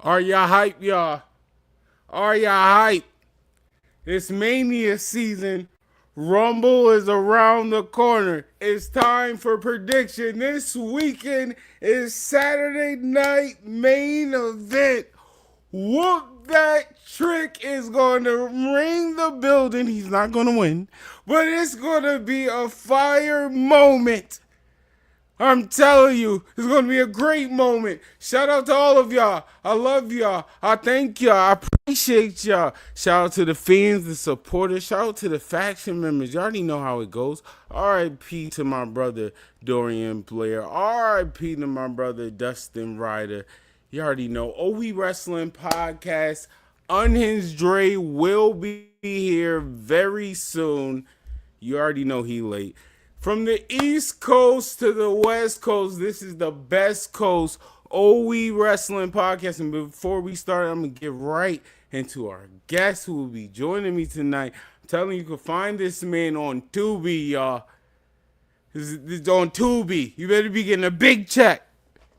Are y'all hype, y'all? Are y'all hype? It's Mania season. Rumble is around the corner. It's time for prediction. This weekend is Saturday night main event. Whoop That Trick is going to ring the building. He's not going to win, but it's going to be a fire moment. I'm telling you, it's going to be a great moment. Shout out to all of y'all. I love y'all. I thank y'all. I appreciate y'all. Shout out to the fans, the supporters. Shout out to the faction members. You already know how it goes. R.I.P. to my brother, Dorian Blair. R.I.P. to my brother, Dustin Ryder. You already know. OE Wrestling Podcast. Unhinged Dre will be here very soon. You already know he late. From the East Coast to the West Coast, this is the best coast OE Wrestling Podcast. And before we start, I'm going to get right into our guest who will be joining me tonight. I'm telling you, you can find this man on TUBI, y'all. This is on TUBI. You better be getting a big check.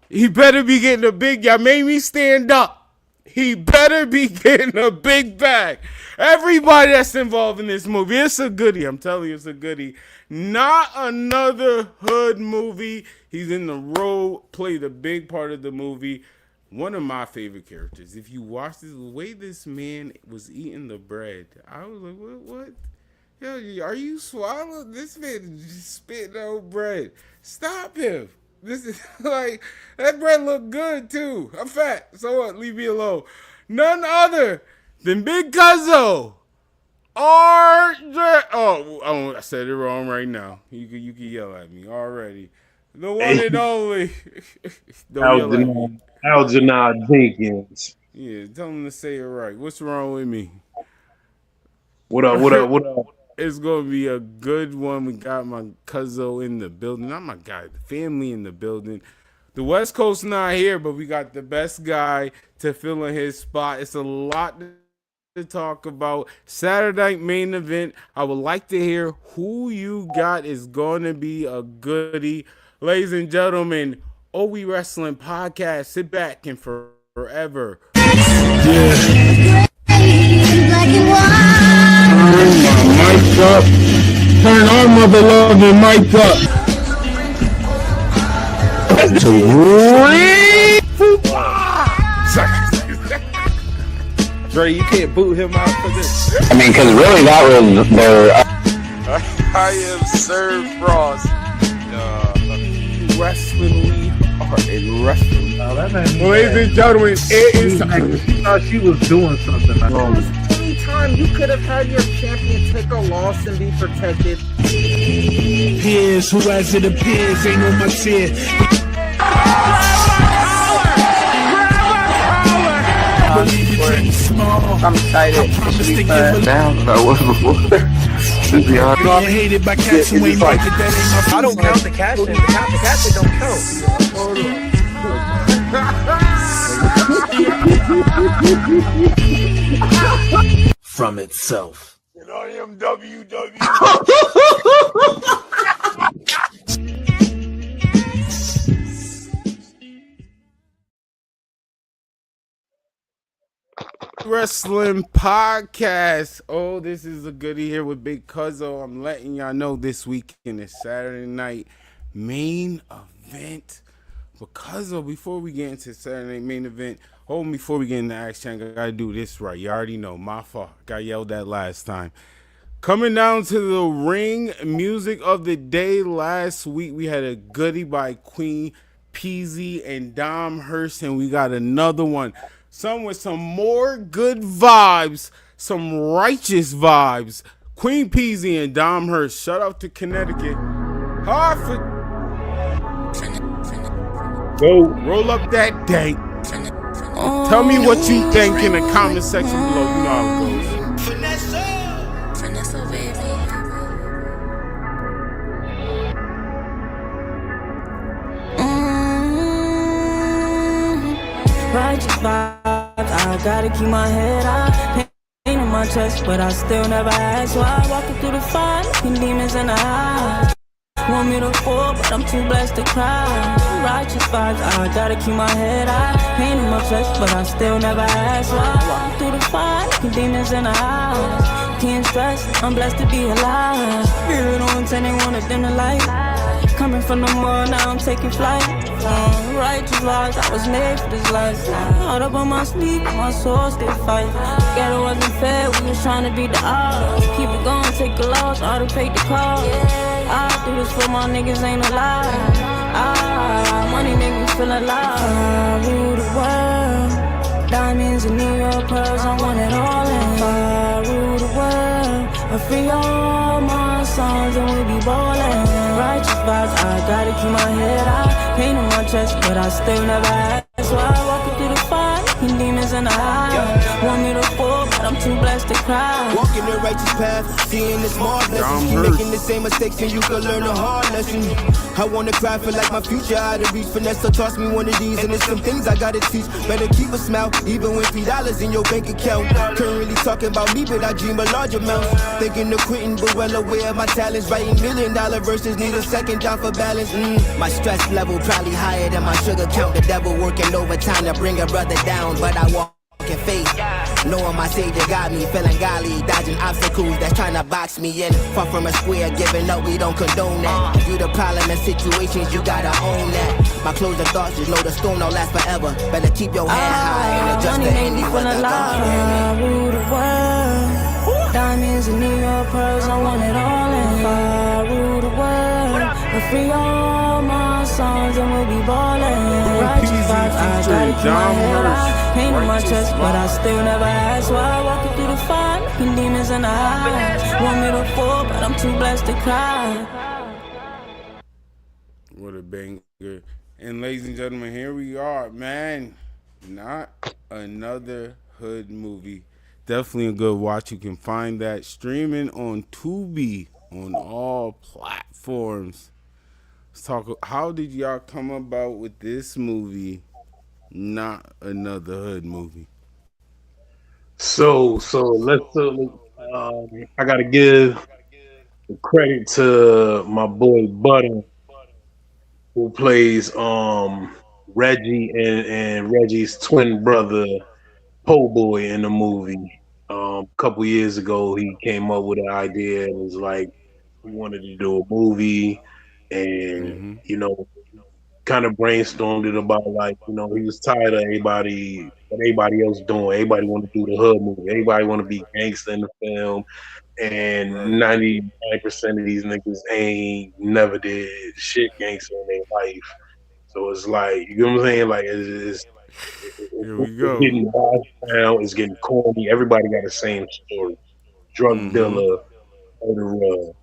He better be getting a big, y'all made me stand up. He better be getting a big bag. Everybody that's involved in this movie, it's a goodie. I'm telling you, it's a goodie. Not another hood movie. He's in the role, played a big part of the movie. One of my favorite characters. If you watch this, the way this man was eating the bread, I was like, what? Yo, are you swallowing? This man just spitting out bread. Stop him. This is like, that bread look good too. I'm fat. So what? Leave me alone. None other than Big Cuzzo. Oh, I said it wrong right now. You can yell at me already. The one and only. Algernod Jenkins. Yeah, tell him to say it right. What's wrong with me? What up? It's going to be a good one. We got my Cuzzo in the building. Not my guy, the family in the building. The West Coast not here, but we got the best guy to fill in his spot. It's a lot to talk about. Saturday night main event. I would like to hear who you got is going to be a goodie. Ladies and gentlemen, OE Wrestling Podcast. Sit back and forever. Yeah. Turn my mic up. Turn our mother loving mic up. Dre, you can't boot him out for this. I mean, because really that was their... I am Sir Frost. Wrestling, we are in wrestling. Ladies and gentlemen, it is time. She thought she was doing something. Anytime you could have had your champion take a loss and be protected. Peers, who as it appears, ain't on my tier. I'm excited. It should be fun. Now that was before. Hated by cats who ain't like it. That ain't my I don't count the cash in. The cash in don't count. from itself. And I am WW. Wrestling Podcast. Oh, this is a goodie here with Big Cuzzo. I'm letting y'all know this weekend is Saturday night main event. But Cuzzo, before we get into Saturday night main event, before we get into action, I gotta do this right. You already know, my fault. Got yelled at last time. Coming down to the ring music of the day. Last week we had a goodie by Queen Peasy and Dom Hurst, and we got another one. Some with some more good vibes, some righteous vibes. Queen Peasy and Dom Hurst. Shout out to Connecticut. Hartford. Go roll up that date. Tell me what you think in the comment section below. You know how it goes. Righteous vibes, I gotta keep my head up. Pain in my chest, but I still never ask why. Walking through the fire, looking demons in the eye. Want me to fall, but I'm too blessed to cry. Righteous vibes, I gotta keep my head high. Pain in my chest, but I still never ask why. Walking through the fire, looking demons in the eyes. Can't stress, I'm blessed to be alive. Spirit on 10, they wanna dim the light. Coming from the mud, now I'm taking flight. Righteous vibes, I was made for this life. Hard up on my sleep, my soul still fight. Together wasn't fair, we was trying to beat the odds. Keep it going, take a loss, all to pay the cost. I do this for my niggas, ain't no lie. Money make me feel alive. I rule the world. Diamonds and New York pearls, I want it all in. I rule the world. I free all my sons and we be ballin'. Righteous vibes, I gotta keep my head high. Pain in my chest, but I still never had. So I walk through the fire, and demons in the eye. Want me to fall, but I'm too blessed to cry. Walking the righteous path, seeing the small blessings. Keep making the same mistakes and you can learn a hard lesson. I wanna cry for like my future out of reach. Vanessa tossed me one of these and there's some things I gotta teach. Better keep a smile, even with $3 in your bank account. Currently talking about me, but I dream a large amount. Thinking of quitting, but well aware of my talents. Writing $1 million verses, need a second job for balance. My stress level probably higher than my sugar count. The devil working overtime to bring a brother down, but I walk in faith, knowing my savior got me, feeling golly, dodging obstacles that's trying to box me in. Far from a square, giving up, we don't condone that. If you the problem in situations, you gotta own that. My closing thoughts, you know the storm don't last forever. Better keep your head high and adjust to any weather. I rule the world. Diamonds and New York pearls, I want it all in. I rule the world. I free all my sons and we'll be ballin'. Righteous vibes, I gotta keep my head high. Pain in my chest, but I still never asked why. Walking through the fire, looking demons in the eyes. Want me to fall, but I'm too blessed to cry. What a banger. And ladies and gentlemen, here we are, man. Not another hood movie. Definitely a good watch. You can find that streaming on TUBI on all platforms. Let's talk. How did y'all come about with this movie? Not another hood movie. So I gotta give credit to my boy Butter, who plays Reggie and Reggie's twin brother Po Boy in the movie. A couple years ago, he came up with an idea and was like, he wanted to do a movie, and you know, kind of brainstormed it about like, you know, he was tired of what everybody else doing. Everybody want to do the hood movie. Everybody want to be gangster in the film, and 99% of these niggas ain't never did shit gangster in their life. So it's like, you know what I'm saying? Like Here we go. It's getting washed down. It's getting corny. Everybody got the same story. Drug dealer, murderer.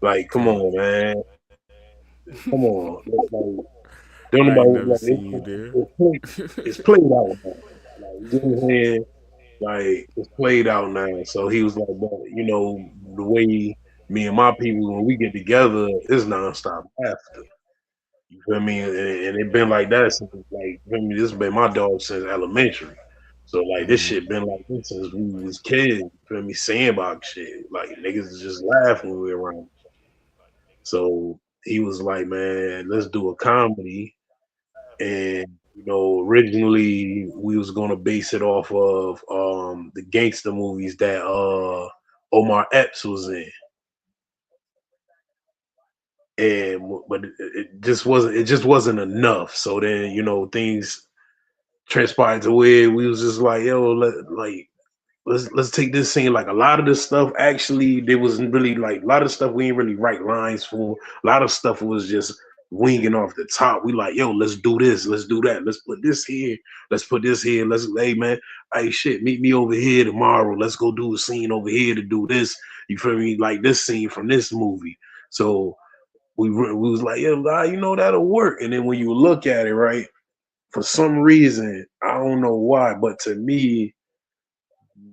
Like, come on, man. Come on. Like, don't nobody like it's played out now. Like, you know what I'm saying? Like, it's played out now. So he was like, well, you know, the way me and my people, when we get together, it's nonstop laughter. You feel me? And it been like that since, like, you feel me? This has been my dog since elementary. So like this shit been like this since we was kids. You feel me? Sandbox shit. Like niggas just laugh when we around. So he was like, man, let's do a comedy. And you know, originally we was gonna base it off of the gangster movies that Omar Epps was in. But it just wasn't enough. So then, you know, things transpired to where we was just like, yo, let's take this scene. Like a lot of this stuff actually, there wasn't really like a lot of stuff we ain't really write lines for. A lot of stuff was just winging off the top. We like, yo, let's do this, let's do that, let's put this here, let's put this here, hey man, hey shit, meet me over here tomorrow. Let's go do a scene over here to do this. You feel me? Like this scene from this movie. So we was like, yeah, you know, that'll work. And then when you look at it, right, for some reason, I don't know why, but to me,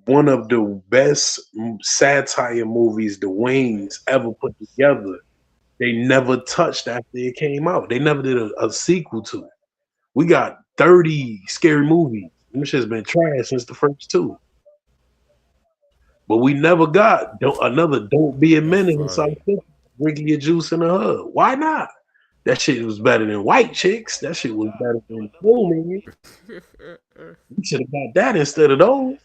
one of the best satire movies the Waynes ever put together, they never touched after it came out. They never did a sequel to it. We got 30 scary movies. Them shit's been trash since the first two. But we never got another Don't Be a Menace in South Africa. drinking your juice in the hood. Why not? That shit was better than white chicks. That shit was better than booming. You should have got that instead of those.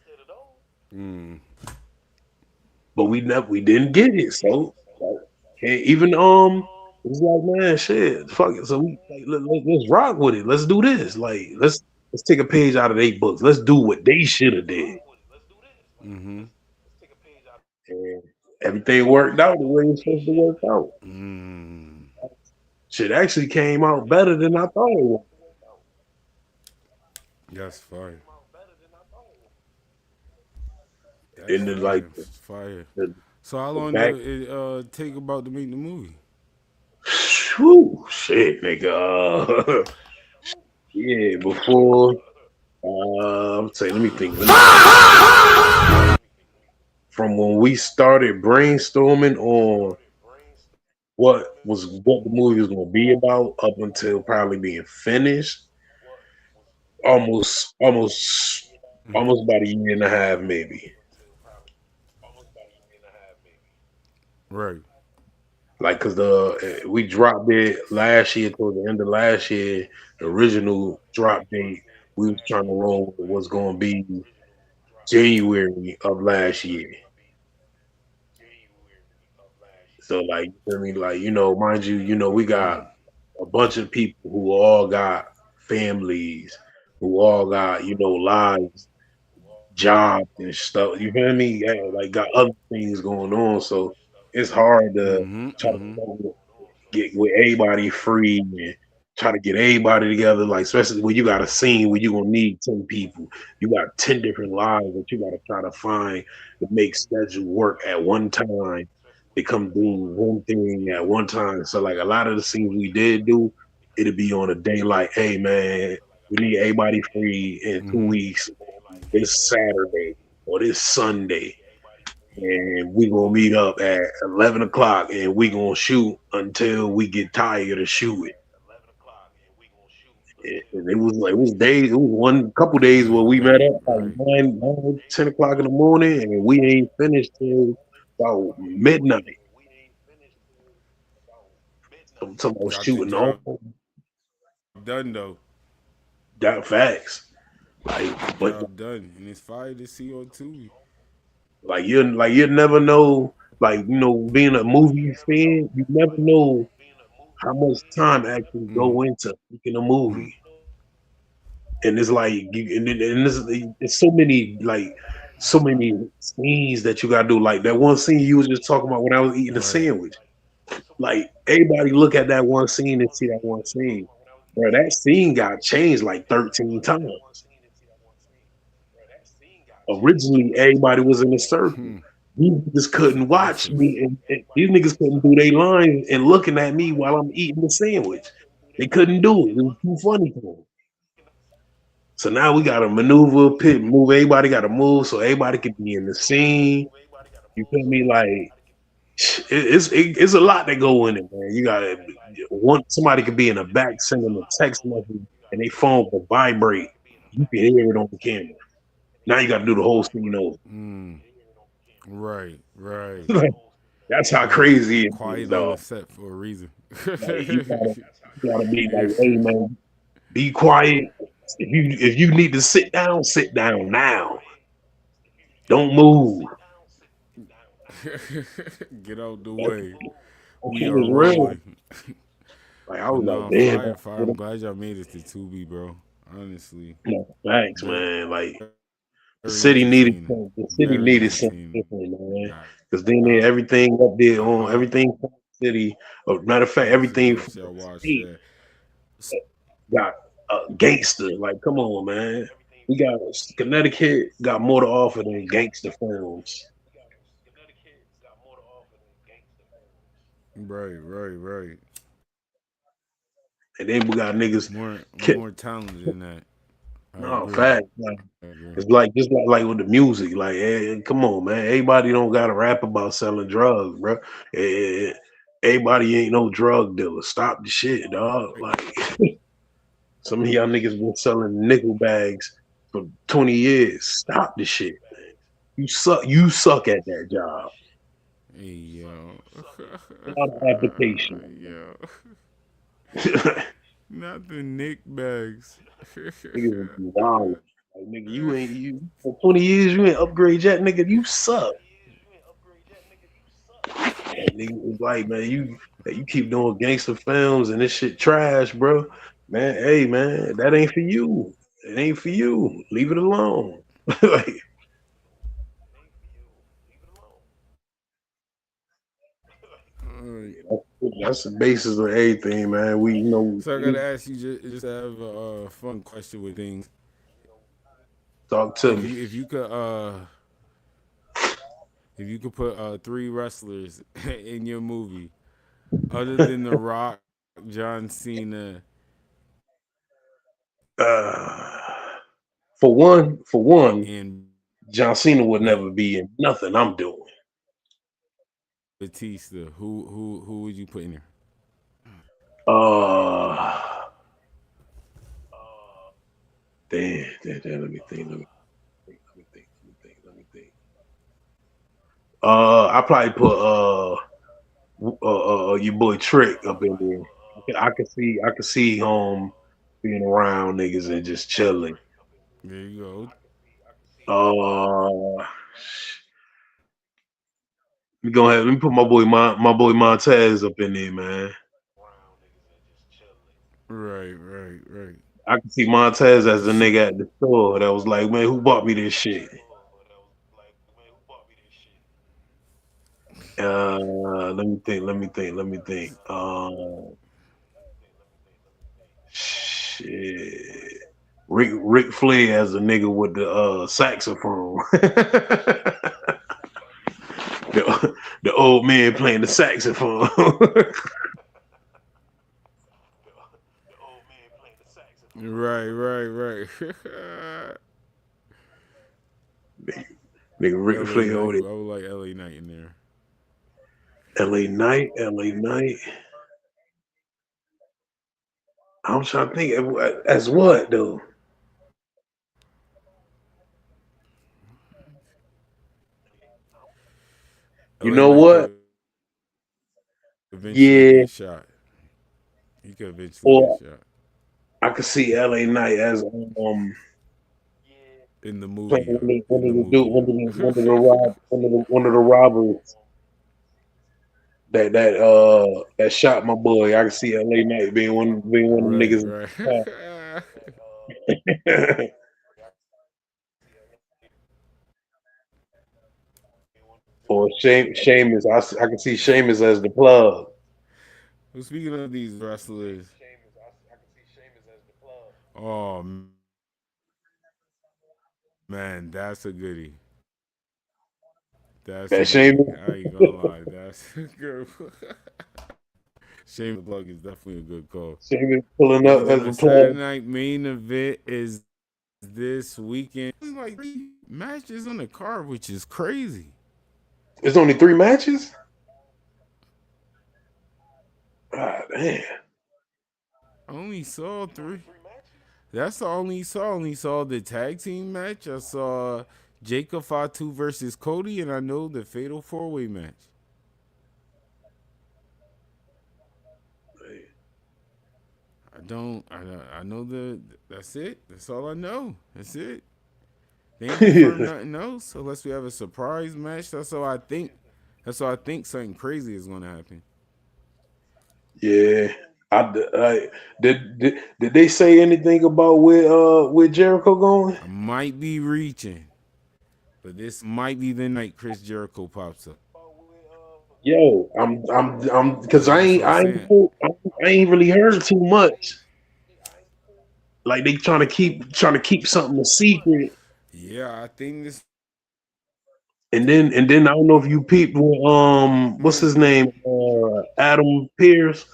But we didn't get it. So even it's like, man, shit, fuck it. So we like, let's rock with it. Let's do this. Like let's take a page out of their books. Let's do what they should have did. And everything worked out the way it's supposed to work out. Shit actually came out better than I thought it would. That's fire. And then like fire. So how long did it take about to make the movie? Whew, shit, nigga. Yeah, before I'm saying, let me think. From when we started brainstorming on what the movie was gonna be about up until probably being finished, almost about a year and a half, maybe. Right. Like, cause we dropped it last year, towards the end of last year. The original drop date, we was trying to roll with what's going to be January of last year. So, like, you feel me? Like, mind you, we got a bunch of people who all got families, who all got, lives, jobs and stuff. You feel me? Yeah, like, got other things going on. So it's hard to try to get with everybody free and try to get everybody together. Like, especially when you got a scene where you're gonna need 10 people. You got 10 different lives that you gotta try to find to make schedule work at one time. They come doing one thing at one time. So like a lot of the scenes we did do, it'd be on a day like, hey man, we need everybody free in 2 weeks, this Saturday or this Sunday. And we gonna meet up at 11 o'clock and we gonna shoot until we get tired of shooting. And it was couple days where we met up like 9, 10 o'clock in the morning and we ain't finished till about midnight. I'm talking about shooting all done though. That facts. Like, but done, and it's fire to see on TUBI. Like you never know. Like, being a movie fan, you never know how much time actually go into making a movie. And it's like, it's so many scenes that you gotta do. Like that one scene you was just talking about when I was eating the sandwich. Like everybody look at that one scene and see that one scene. Bro, that scene got changed like 13 times. Originally, everybody was in a circle. These niggas couldn't watch me, and these niggas couldn't do their lines and looking at me while I'm eating the sandwich. They couldn't do it. It was too funny for them. So now we got to move. Everybody got to move so everybody can be in the scene. You feel me? Like it's a lot that go in it, man. You got somebody could be in the back sending a text message and they phone will vibrate. You can hear it on the camera. Now you got to do the whole scene over. Right. That's how crazy it quiet is, dog. On the set for a reason. Like, you gotta be like, hey man, be quiet. If you need to sit down now. Don't move. Get out the way. We are rolling. Like I was like, damn. Fire. I'm glad y'all made it to TUBI, bro. Honestly. Thanks, man. Like the city needed something different, man. Because then everything up there on everything from the city. Matter of fact, everything from the state got gangster. Like, come on, man. We got Connecticut got more to offer than gangster films. Right. And then we got niggas more talented than that. No, fact. It's like just like with the music. Like, hey, come on, man. Everybody don't gotta rap about selling drugs, bro. Everybody ain't no drug dealer. Stop the shit, dog. Like some of y'all niggas been selling nickel bags for 20 years. Stop the shit, man. You suck at that job. Hey, yo. A lot of application. Yo. Not the Nick bags. Niggas be wild. Like, nigga, you for 20 years you ain't upgrade yet, nigga. You suck. Nigga was like, man, you keep doing gangster films and this shit trash, bro. Man, hey man, that ain't for you. It ain't for you. Leave it alone. Like, that's the basis of everything, man. We So I gotta ask you, just have a fun question with things. Talk to me. If you could put 3 wrestlers in your movie, other than The Rock, John Cena. For one, and John Cena would never be in nothing I'm doing. Batista. Who would you put in there? Damn, let me think. I probably put your boy Trick up in there. I can see him being around niggas and just chilling. There you go. Let me put my boy Montez up in there, man. Right. I can see Montez as the nigga at the store that was like, man, who bought me this shit? Let me think. Shit. Ric Flair as a nigga with the saxophone. the old man playing the saxophone. Right. Nigga Ric Flair on it. I would like LA Knight in there. LA Knight. I'm trying to think as what though. You know what? Eventually get shot. He could eventually get shot. I could see LA Knight as in the movie. One of the robbers that shot my boy. I can see LA Knight being one of the niggas. Right. Or Sheamus. I can see Sheamus as the plug. Well, speaking of these wrestlers, oh man, that's a goodie. That's Sheamus. I ain't gonna lie, that's good. Sheamus plug is definitely a good call. Sheamus pulling up as a plug. Saturday night main event is this weekend. There's like 3 matches on the card, which is crazy. There's only 3 matches? God damn. I only saw 3. That's all I only saw. I only saw the tag team match. I saw Jacob Fatu versus Cody, and I know the Fatal 4-Way match. I know that's it. That's all I know. That's it. They ain't confirmed nothing else unless we have a surprise match. That's all I think. That's all I think something crazy is going to happen. Yeah. Did they say anything about where Jericho going? I might be reaching, but this might be the night Chris Jericho pops up. Yo, I'm because I ain't really heard too much. Like they trying to keep something a secret. Yeah, I think this. And then I don't know if you peeped with what's his name, Adam Pearce,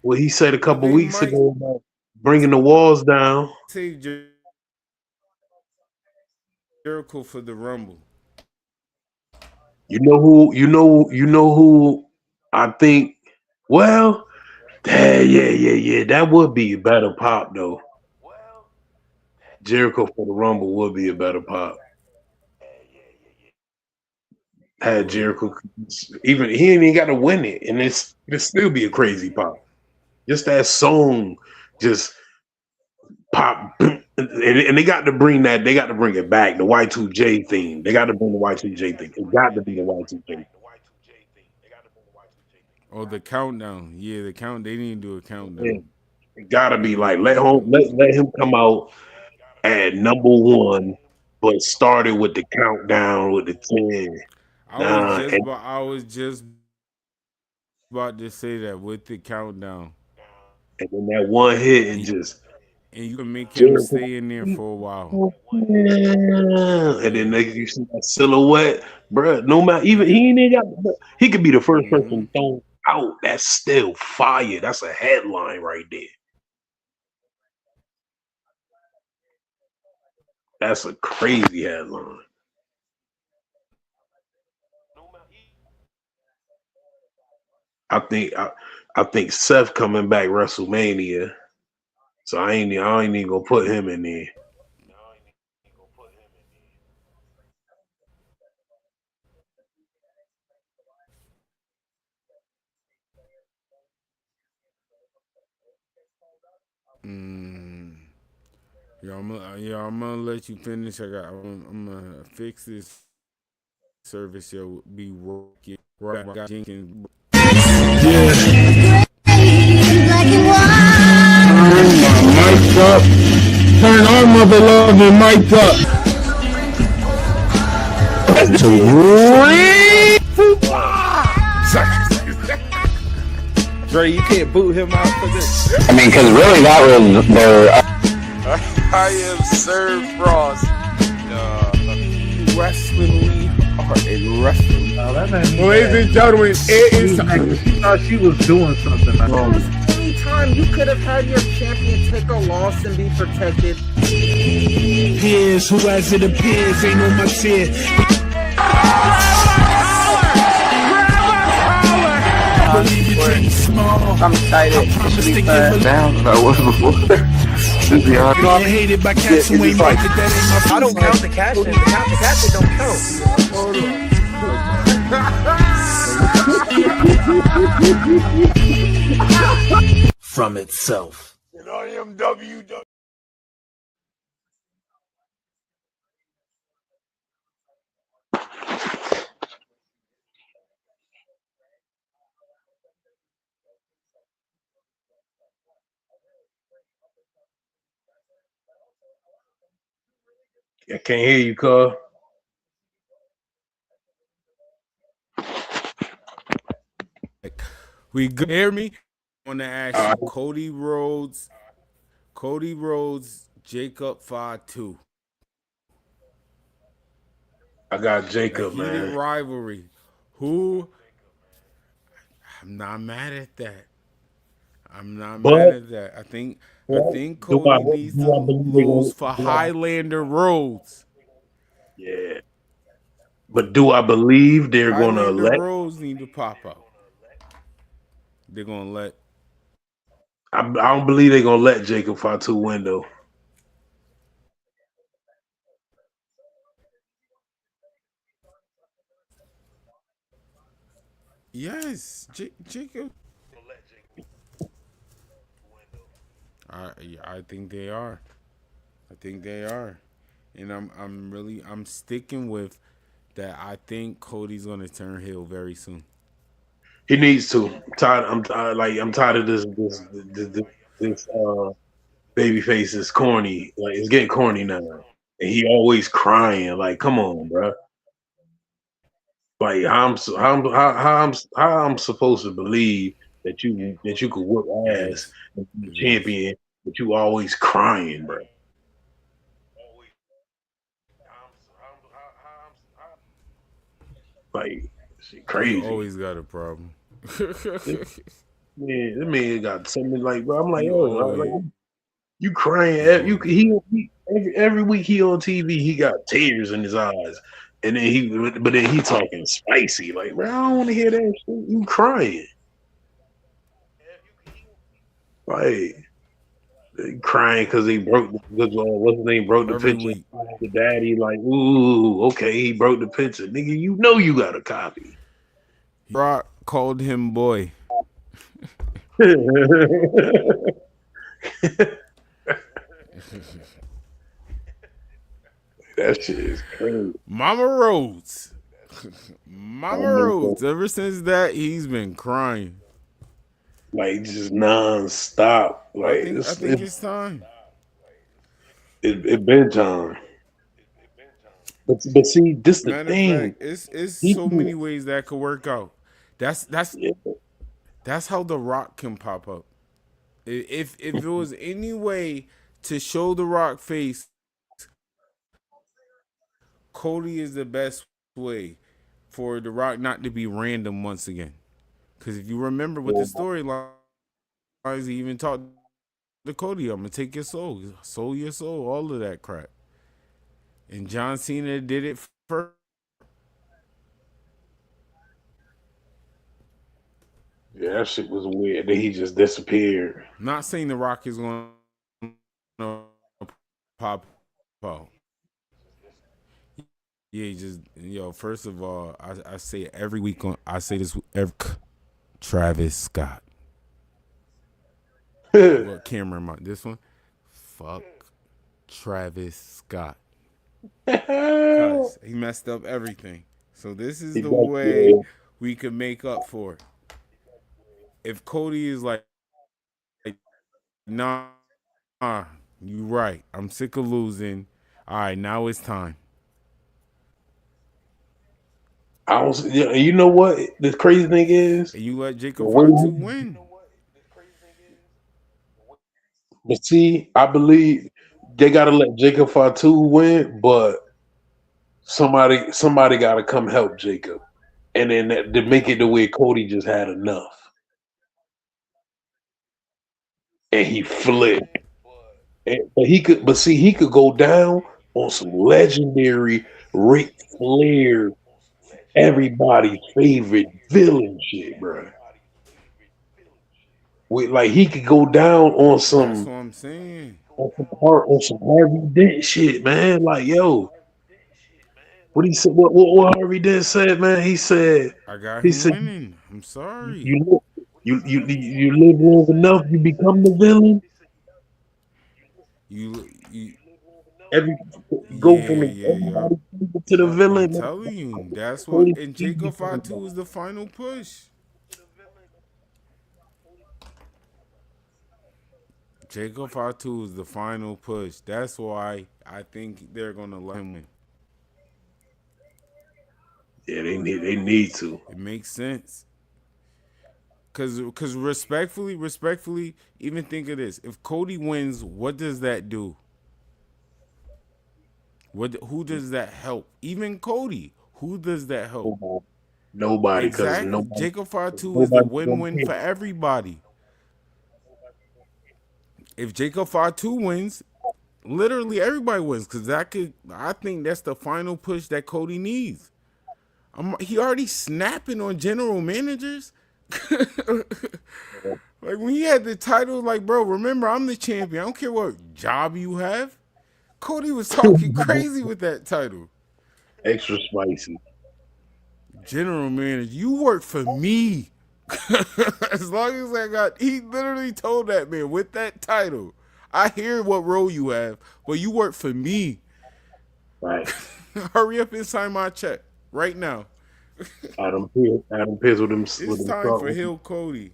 what he said a couple weeks ago about bringing the walls down. Say Jericho for the Rumble. You know who I think. Well, yeah. That would be a better pop though. Jericho for the Rumble would be a better pop. had Jericho. Even he ain't even got to win it, and it'll still be a crazy pop. Just that song, just pop, and they got to bring that. They got to bring it back. The Y2J theme. They got to bring the Y2J thing. It got to be the Y2J. Oh, the countdown. Yeah, the count. They didn't do a countdown. Yeah. It got to be like let him come out at number 1, but started with the countdown with the 10. I was just about to say that with the countdown. And then that one hit and just. And you can make him stay in there for a while. And then you see that silhouette, bro. No matter he could be the first person thrown out. That's still fire. That's a headline right there. That's a crazy headline. I think Seth coming back WrestleMania. So I ain't even gonna put him in there. I'm gonna let you finish. I'm gonna fix this service. You'll be working. Algernod Jenkins. Yeah. Mic up. Turn our mother loving mic up. Dre, you can't boot him out for this. I mean, because really that was their. I am Sir Frost. Wrestling, we are in wrestling. Ladies and gentlemen, it is time. She thought she was doing something. Anytime you could have had your champion take a loss and be protected. Peers, who as it appears, ain't on my tier. I'm excited. It should be fun. Down that was before. Hated by cats who ain't like it. That ain't my I don't count the cash in. The cash in don't count. from itself. And I am WW. I can't hear you, cuz. We good. Hear me? I want to ask you, Cody Rhodes, Jacob Fatu. I got Jacob, man. Rivalry. Who? I'm not mad at that. I think Cody needs to lose for Highlander Rhodes. Yeah. But do I believe they're going to let Rhodes need to pop out? They're going to let. I don't believe they're going to let Jacob Fatu win, though. Yes, Jacob. I think they are. And I'm sticking with that. I think Cody's gonna turn heel very soon. He needs to. I'm tired of this baby face is corny. Like, it's getting corny now. And he always crying. Like, come on, bro. Like, how I'm supposed to believe that you could whoop ass and be champion, but you always crying, bro. Like, shit crazy. You always got a problem. Yeah, that man got something like, bro. I'm like, you crying? Every week he on TV, he got tears in his eyes, and then he talking spicy. Like, bro, I don't want to hear that shit. You crying? Like, crying because he broke what's his name broke the Every picture. week. The daddy like, ooh, okay, he broke the picture, nigga. You know you got a copy. Rock called him boy. That shit is crazy. Mama Rhodes. Mama Rhodes. Ever since that, he's been crying. Like just non-stop. Like I think it's time. It been time. But see, this the Matter of thing. fact, it's so many ways that could work out. That's how The Rock can pop up. If it was any way to show The Rock face, Cody is the best way for The Rock not to be random once again. Because if you remember with the storylines, he even talked to Cody, I'm going to take your soul, your soul, all of that crap. And John Cena did it first. Yeah, that shit was weird. Then he just disappeared. Not saying The Rock is going to pop out. Yeah, first of all, I say it every week I say this Travis Scott. What camera am I? This one? Fuck Travis Scott. Because he messed up everything. So this is the way we could make up for it. If Cody is like, nah, you right. I'm sick of losing. All right, now it's time. You know what the crazy thing is? And you let Jacob Fatu win. But see, I believe they gotta let Jacob Fatu win, but somebody gotta come help Jacob. And then to make it the way Cody just had enough. And he flipped. He could go down on some legendary Ric Flair, everybody's favorite villain shit, bro. Like he could go down on some. That's what I'm saying. On some Harvey Dent shit, man. Like, yo, what he said? What Harvey Dent said, man? He said, I got him winning. I'm sorry. You live long enough, you become the villain. Go from the to the villain. I'm telling you, that's what. And Jacob Fatu is the final push. Jacob Fatu is the final push. That's why I think they're gonna let him win. Yeah, they need to. It makes sense. Cause respectfully, even think of this. If Cody wins, what does that do? Who does that help? Even Cody. Who does that help? Nobody. Exactly. Jacob Fatu is the win-win for everybody. If Jacob Fatu wins, literally everybody wins. Cause I think that's the final push that Cody needs. He already snapping on general managers. Like when he had the title, like, bro, remember I'm the champion. I don't care what job you have. Cody was talking crazy with that title. Extra spicy. General manager, you work for me. As long as he literally told that man with that title, I hear what role you have, but you work for me. Right. Hurry up and sign my check right now. Adam Pearce with them. It's time for Hill Cody.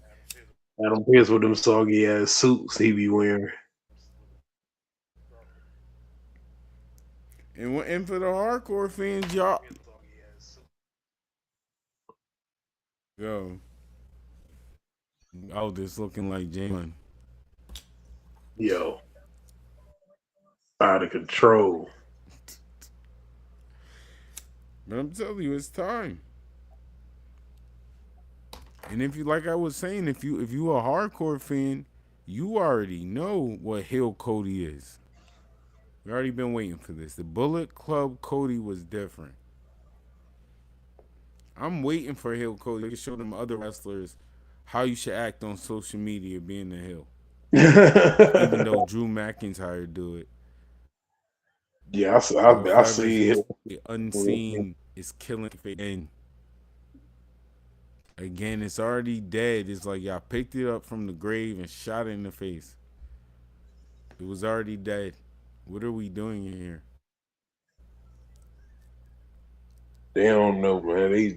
Adam Pearce with them soggy ass suits he be wearing. And for the hardcore fans, y'all. Yo. Oh, this looking like Zayn. Yo. Out of control. But I'm telling you, it's time. And if you, like I was saying, if you a hardcore fan, you already know what Hill Cody is. We already been waiting for this. The Bullet Club Cody was different. I'm waiting for Hill Cody to show them other wrestlers how you should act on social media being the Hill. Even though Drew McIntyre do it. Yeah, I see it. Unseen is killing it. And again, it's already dead. It's like y'all picked it up from the grave and shot it in the face. It was already dead. What are we doing in here? They don't know, man. I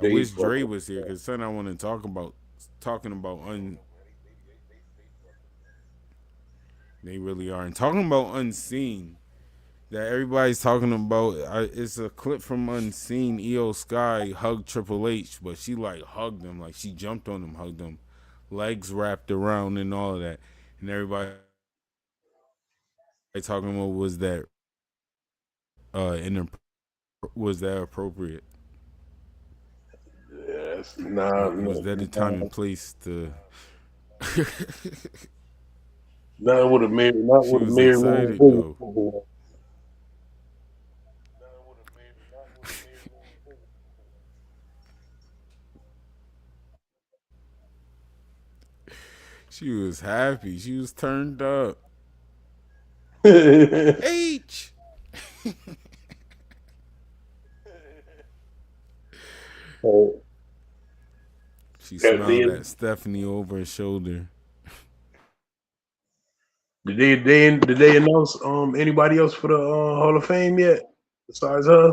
wish Dre was here because something I want to talk about. They really are. And talking about Unseen, that everybody's talking about, it's a clip from Unseen. EO Sky hugged Triple H, but she like hugged him, like she jumped on him, hugged him, legs wrapped around and all of that. And everybody talking about was that appropriate? Yes, was that the time and place to? Not with a married, not She with a was married excited woman. though. She was happy. She was turned up. H. She smiled at Stephanie over her shoulder. Did they announce anybody else for the Hall of Fame yet besides her?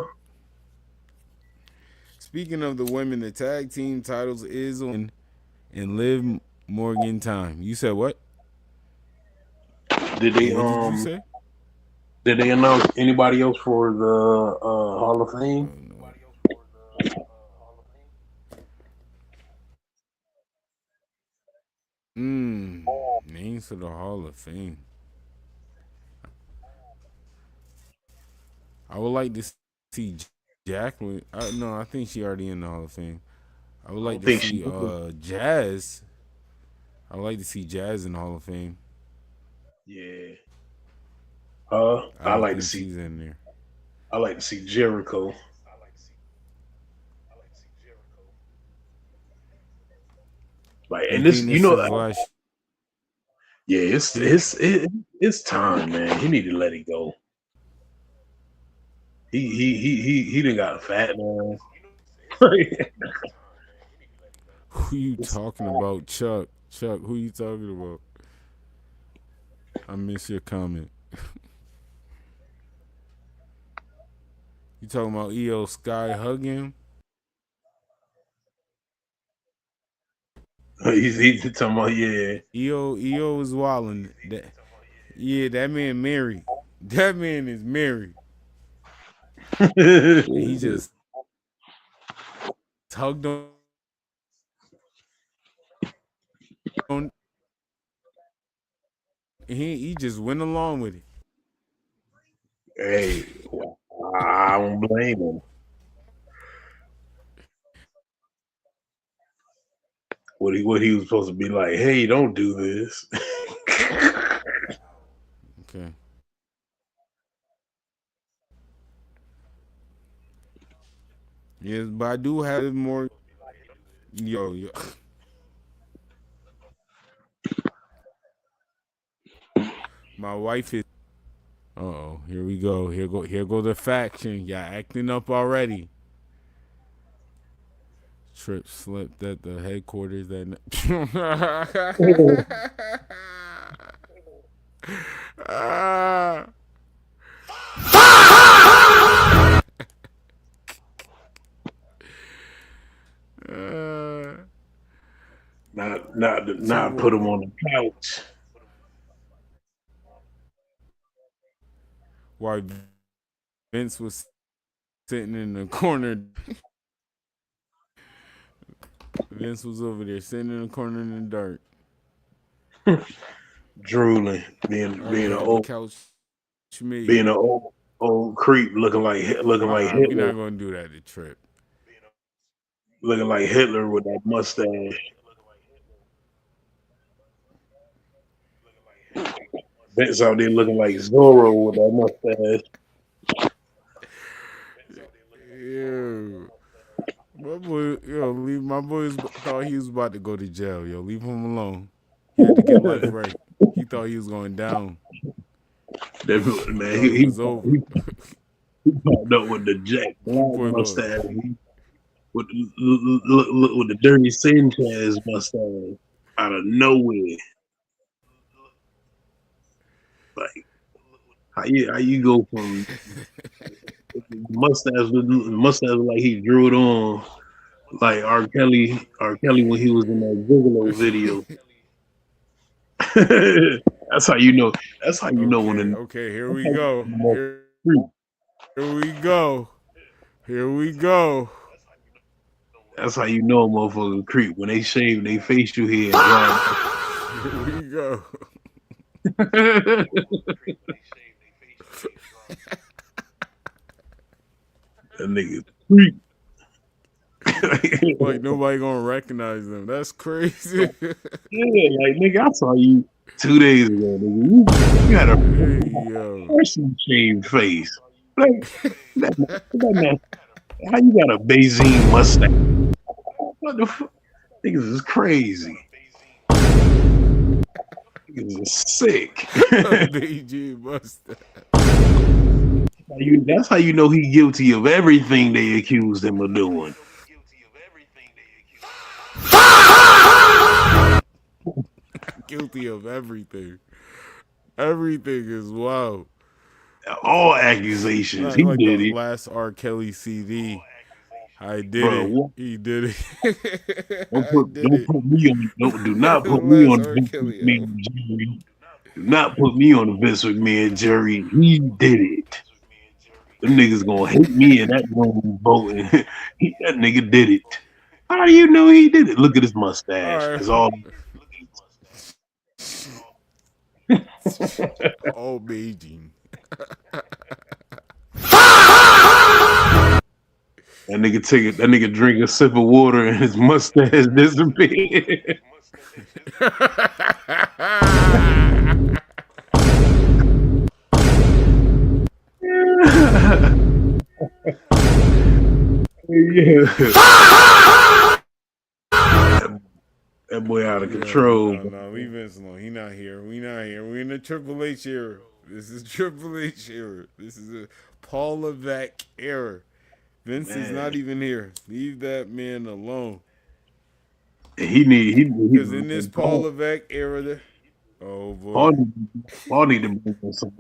Speaking of the women, the tag team titles is on in Liv Morgan time. You said what? Did they What did you say? Did they announce anybody else for the Hall of Fame? Names for the Hall of Fame. I would like to see Jacqueline. No, I think she already in the Hall of Fame. I would like to see Jazz. I would like to see Jazz in the Hall of Fame. Yeah. I like to see she's in there. I like to see Jericho. Like, and this, you know, yeah, it's time, man. He need to let it go. He done got fat, man. Who you talking about, Chuck? Chuck, who you talking about? I miss your comment. You talking about EO Sky hugging him? He's talking about, yeah. EO is wilding. That man married. That man is married. He just hugged on. He just went along with it. Hey, I don't blame him. What he was supposed to be like, hey, don't do this. Okay. Yes, but I do have more. Yo. My wife is. Here we go. Here go the faction. Y'all acting up already. Trip slipped at the headquarters that night. Not put him on the couch. While Vince was sitting in the corner. Vince was over there sitting in the corner in the dark. Drooling, being an old couch, being an old creep, looking like Hitler. We're not gonna do that to Trip. Looking like Hitler with that mustache. Vince out there looking like Zorro with that mustache. Ew. My boy, my boys thought he was about to go to jail. Yo, leave him alone. He had to get life right. He thought he was going down. Man, It was over. he popped up with the Jack Black Boy, mustache, with the dirty Sanchez mustache out of nowhere. Like how you go from mustache like he drew it on like R. Kelly when he was in that Gigolo video. That's how you know. That's how you know when. Okay, here we go. Here we go. Here we go. That's how you know a motherfucker creep when they shave they facial hair. Here we go. That nigga creep. Like nobody gonna recognize them. That's crazy. Yeah, like nigga, I saw you 2 days ago, nigga. You had a person shaved face. Like, how you got a Beijing mustache? What the fuck? Niggas is crazy. Niggas is sick. Beijing mustache. That's how you know he guilty of everything they accused him of doing. Guilty of everything. Everything is wild. All accusations. He like did the it. Last R. Kelly CD. I did Bro, it. what? He did it. Do not put me on Vince McMahon jury. Do not put me on the Vince McMahon jury. He did it. Them niggas gonna hate me in that room voting. That nigga did it. How do you know he did it? Look at his mustache. It's all all Beijing. That nigga drink a sip of water and his mustache disappeared. Yeah. That boy out of control. No, leave Vince alone. He not here. We not here. We in the Triple H era. This is Triple H era. This is a Paul Levesque era. Vince is not even here. Leave that man alone. He because in this Paul Levesque era, oh boy, Paul need to bring some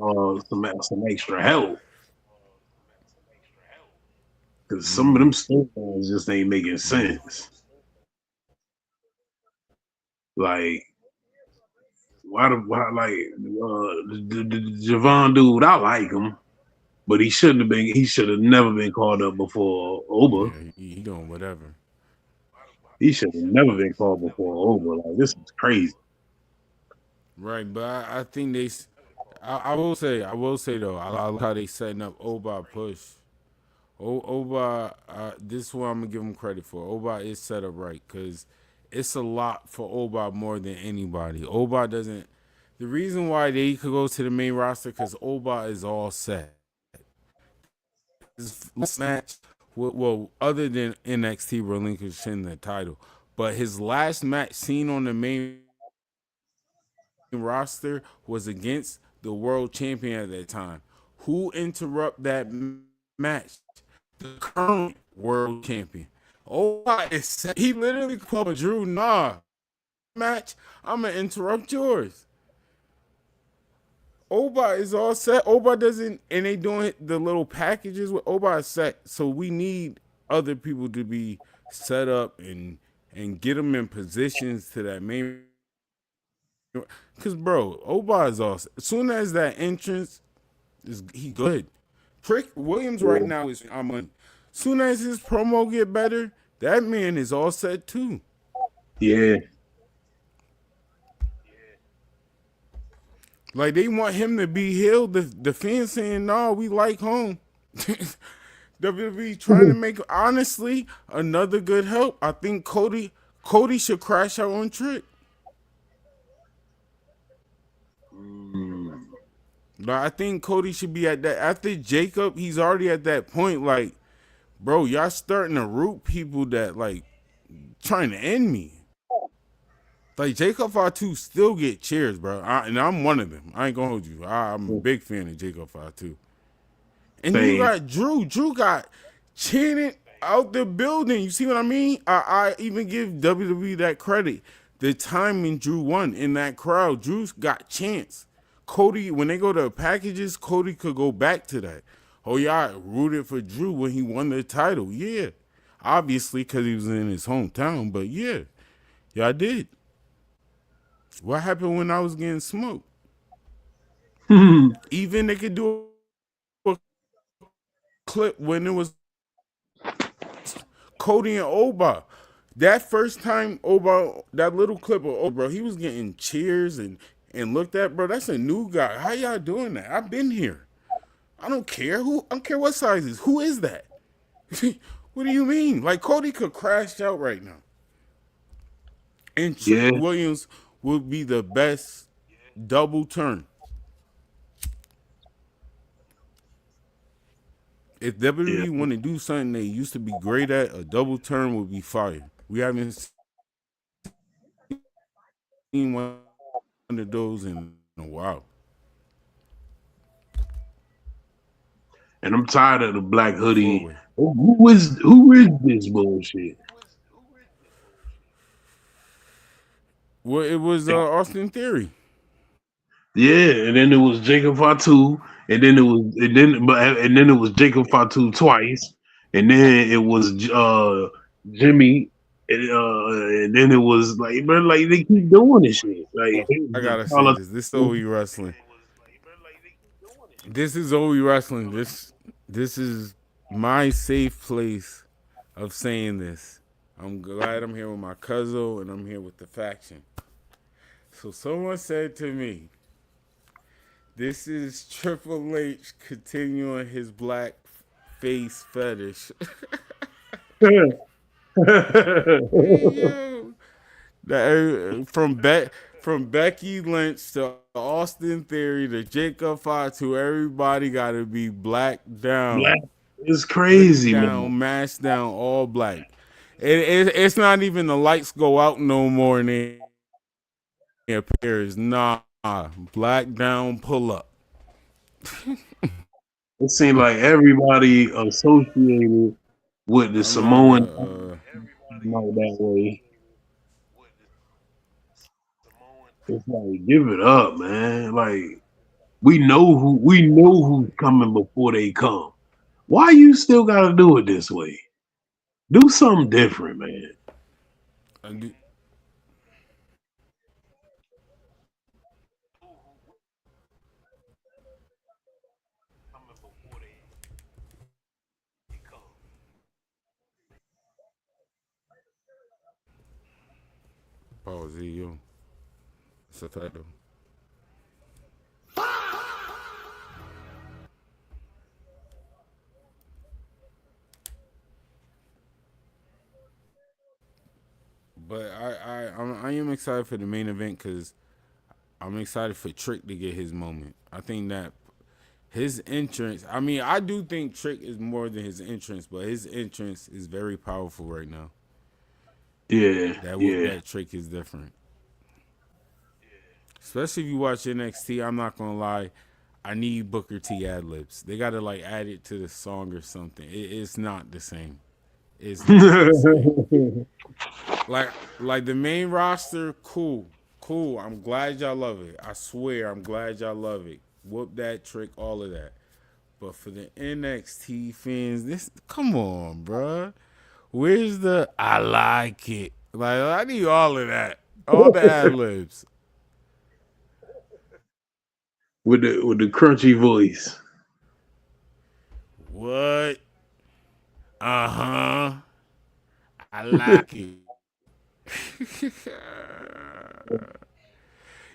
extra help. Because some of them storylines just ain't making sense. Like, why the Javon dude? I like him, but he shouldn't have been. He should have never been called up before Oba. Yeah, he doing whatever. He should have never been called before Oba. Like, this is crazy. Right, but I think they. I will say though, I like how they setting up Oba push. Oba, this is what I'm gonna give him credit for. Oba is set up right because it's a lot for Oba more than anybody. Oba doesn't. The reason why they could go to the main roster because Oba is all set. His last match, well, other than NXT relinquishing the title, but his last match seen on the main roster was against the world champion at that time. Who interrupt that match? The current world champion. Oh, he literally called Drew, nah, match, I'm going to interrupt yours. Oba is all set. Oba doesn't, and they doing the little packages with Oba is set. So we need other people to be set up and get them in positions to that main. Because, bro, Oba is all set. As soon as that entrance, he good. Trick Williams right now is on money. Soon as his promo get better, that man is all set too. Yeah. Like they want him to be healed. The fans saying, no, we like home. WWE trying to make, honestly, another good help. I think Cody should crash out on Trick. But I think Cody should be at that. After Jacob, he's already at that point. Like, bro, y'all starting to root people that like trying to end me. Like Jacob Fatu still get cheers, bro. And I'm one of them. I ain't gonna hold you. I'm a big fan of Jacob Fatu. And then you Same. got Drew. Drew got chanted out the building. You see what I mean? I even give WWE that credit. The timing Drew won in that crowd. Drew's got chance. Cody, when they go to packages, Cody could go back to that. Oh, y'all rooted for Drew when he won the title. Yeah. Obviously, because he was in his hometown. But yeah, y'all did. What happened when I was getting smoked? Even they could do a clip when it was Cody and Oba. That first time Oba, that little clip of Oba, bro, he was getting cheers and looked at, bro. That's a new guy. How y'all doing that? I've been here. I don't care I don't care what size is. Who is that? What do you mean? Like Cody could crash out right now. And Trick Williams would be the best double turn. If WWE want to do something they used to be great at, a double turn would be fire. We haven't seen one of those in a while. And I'm tired of the black hoodie. Who is this bullshit? Well, it was Austin Theory. Yeah, and then it was Jacob Fatu, and then it was Jacob Fatu twice, and then it was Jimmy, and then it was like, bro, like they keep doing this shit. Like I gotta say this. This is OE Wrestling. This is OE Wrestling. This is my safe place of saying this. I'm glad I'm here with my cousin and I'm here with the faction. So someone said to me, this is Triple H continuing his black face fetish. From Becky Lynch to Austin Theory to Jacob Fatu, everybody got to be black down. Black. It's crazy, man. Mashed down, all black. It's not even the lights go out no more and it appears. Nah, black down, pull up. It seemed like everybody associated with the Samoan like that way. It's like, give it up, man. Like we know who's coming before they come. Why you still gotta do it this way? Do something different, man. Pause, yo. It's a fact though. But I am excited for the main event because I'm excited for Trick to get his moment. I think that his entrance, I mean, I do think Trick is more than his entrance, but his entrance is very powerful right now. Yeah, that Trick is different. Especially if you watch NXT, I'm not gonna lie, I need Booker T ad-libs. They gotta like add it to the song or something. It's not the same. It's not the same. Like the main roster, cool. I'm glad y'all love it. I swear, I'm glad y'all love it. Whoop that, Trick, all of that. But for the NXT fans, come on, bruh. Where's the I like it? Like I need all of that, all the ad libs. With the crunchy voice. What? I like it.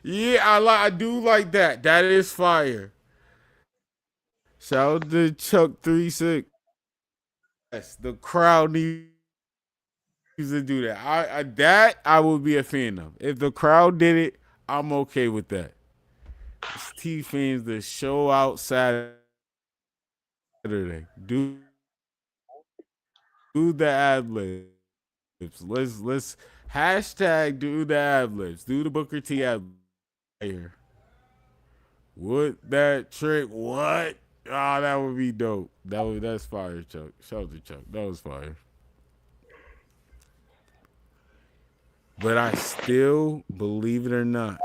Yeah, I do like that. That is fire. Shout out to Chuck 36. Yes, the crowd needs to do that. I would be a fan of. If the crowd did it, I'm okay with that. It's T fans to show out Saturday. Do the ad libs. Let's Hashtag do the ad-libs. Do the Booker T ad here. Would that trick? What? Oh, that would be dope. That's fire, Chuck. Shout out to Chuck. That was fire. But I still, believe it or not,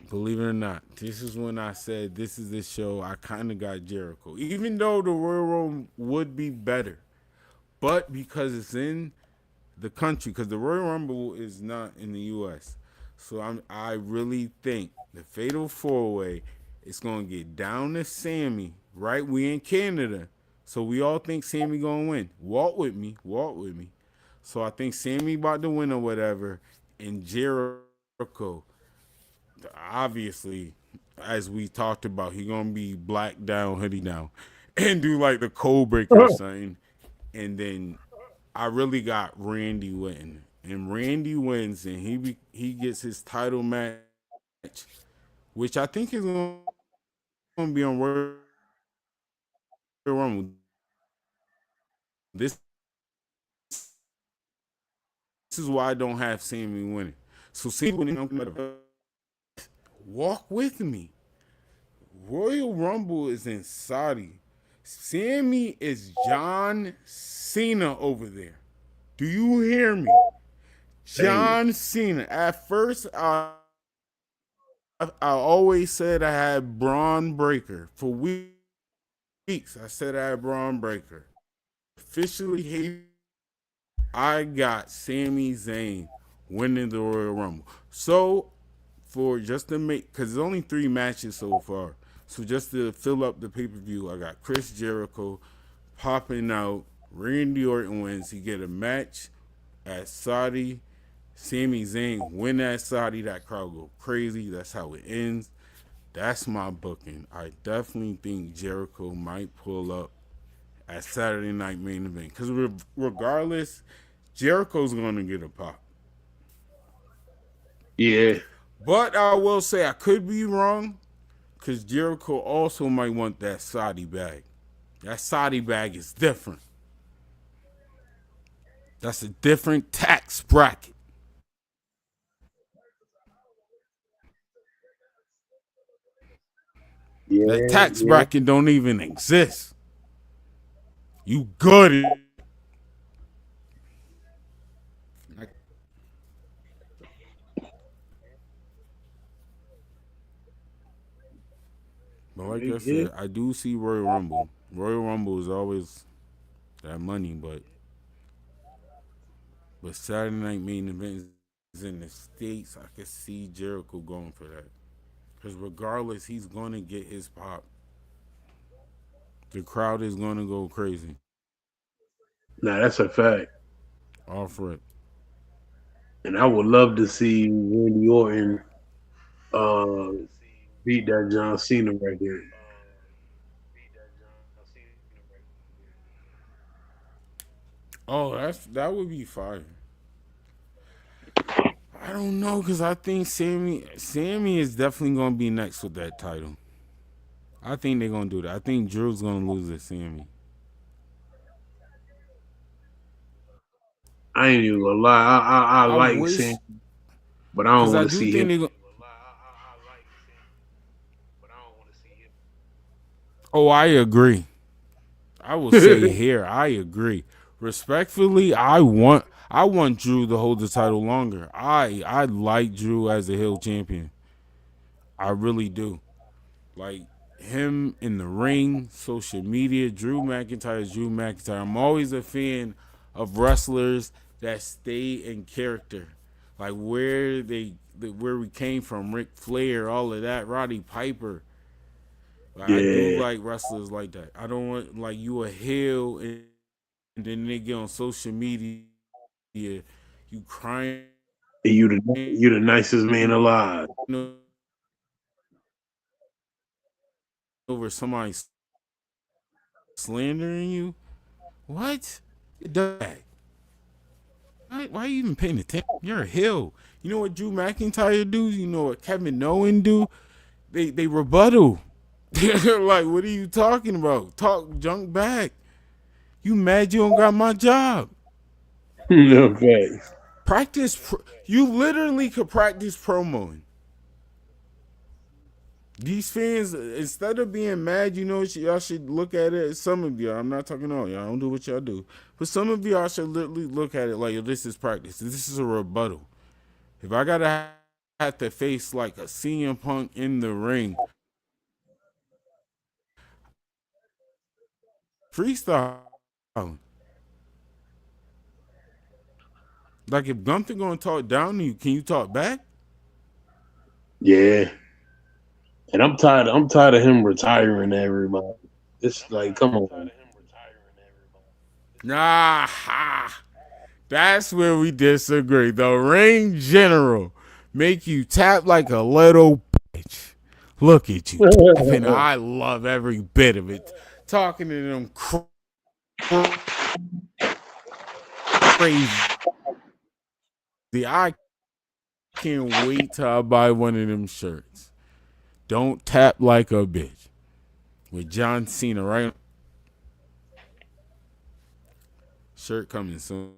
this is when I said this is the show. I kind of got Jericho, even though the Royal Rumble would be better, but because it's in the country, because the Royal Rumble is not in the U.S. So I really think the Fatal 4-Way is gonna get down to Sami. Right, we in Canada, so we all think Sami gonna win. Walk with me. So I think Sami about to win or whatever, and Jericho, obviously, as we talked about, he gonna be black down, hoodie down, and do like the code breaker or something, and then I really got Randy winning, and Randy wins, and he gets his title match, which I think is gonna be on Royal Rumble. This is why I don't have Sami winning. So Sami winning, walk with me. Royal Rumble is in Saudi. Sami is John Cena over there. Do you hear me? John Cena. At first, I always said I had Braun Breaker. For weeks, I said I had Braun Breaker. Officially, I got Sami Zayn winning the Royal Rumble. So, for just to make, because there's only 3 matches so far. So just to fill up the pay-per-view, I got Chris Jericho popping out. Randy Orton wins. He get a match at Saudi. Sami Zayn win at Saudi. That crowd go crazy. That's how it ends. That's my booking. I definitely think Jericho might pull up at Saturday Night Main Event. Because regardless, Jericho's going to get a pop. Yeah. But I will say I could be wrong, because Jericho also might want that Saudi bag. That Saudi bag is different. That's a different tax bracket. Yeah, that tax bracket don't even exist. You good. But like I said, I do see Royal Rumble. Royal Rumble is always that money, but Saturday Night Main Event is in the States. I could see Jericho going for that. Because regardless, he's going to get his pop. The crowd is going to go crazy. Nah, that's a fact. All for it. And I would love to see Randy Orton beat that John Cena right there. Oh, that would be fire. I don't know, because I think Sami is definitely going to be next with that title. I think they're going to do that. I think Drew's going to lose to Sami. I ain't even gonna lie. I like Sami, but I don't want to see him. Oh, I agree. I will say here, I agree. Respectfully, I want Drew to hold the title longer. I like Drew as a heel champion. I really do. Like him in the ring, social media, Drew McIntyre is Drew McIntyre. I'm always a fan of wrestlers that stay in character. Like where we came from, Ric Flair, all of that, Roddy Piper. Like, yeah. I do like wrestlers like that. I don't want like you a heel and then they get on social media, you crying. You the nicest man alive. Over somebody slandering you. What? Why are you even paying attention? You're a heel. You know what Drew McIntyre do? You know what Kevin Owens do? They rebuttal. Like, what are you talking about? Talk junk back. You mad you don't got my job? No thanks. Practice. You literally could practice promoing. These fans, instead of being mad, you know, y'all should look at it. Some of y'all, I'm not talking all y'all, don't do what y'all do. But some of y'all should literally look at it like, yo, this is practice. This is a rebuttal. If I gotta have to face like a CM Punk in the ring, freestyle. Like if Gunther gonna talk down to you, can you talk back? Yeah. And I'm tired of him retiring everybody. It's like, come on. Nah, that's where we disagree. The ring general make you tap like a little bitch. Look at you tapping. I love every bit of it. Talking to them crazy. I can't wait till I buy one of them shirts. Don't tap like a bitch. With John Cena, right? Shirt coming soon.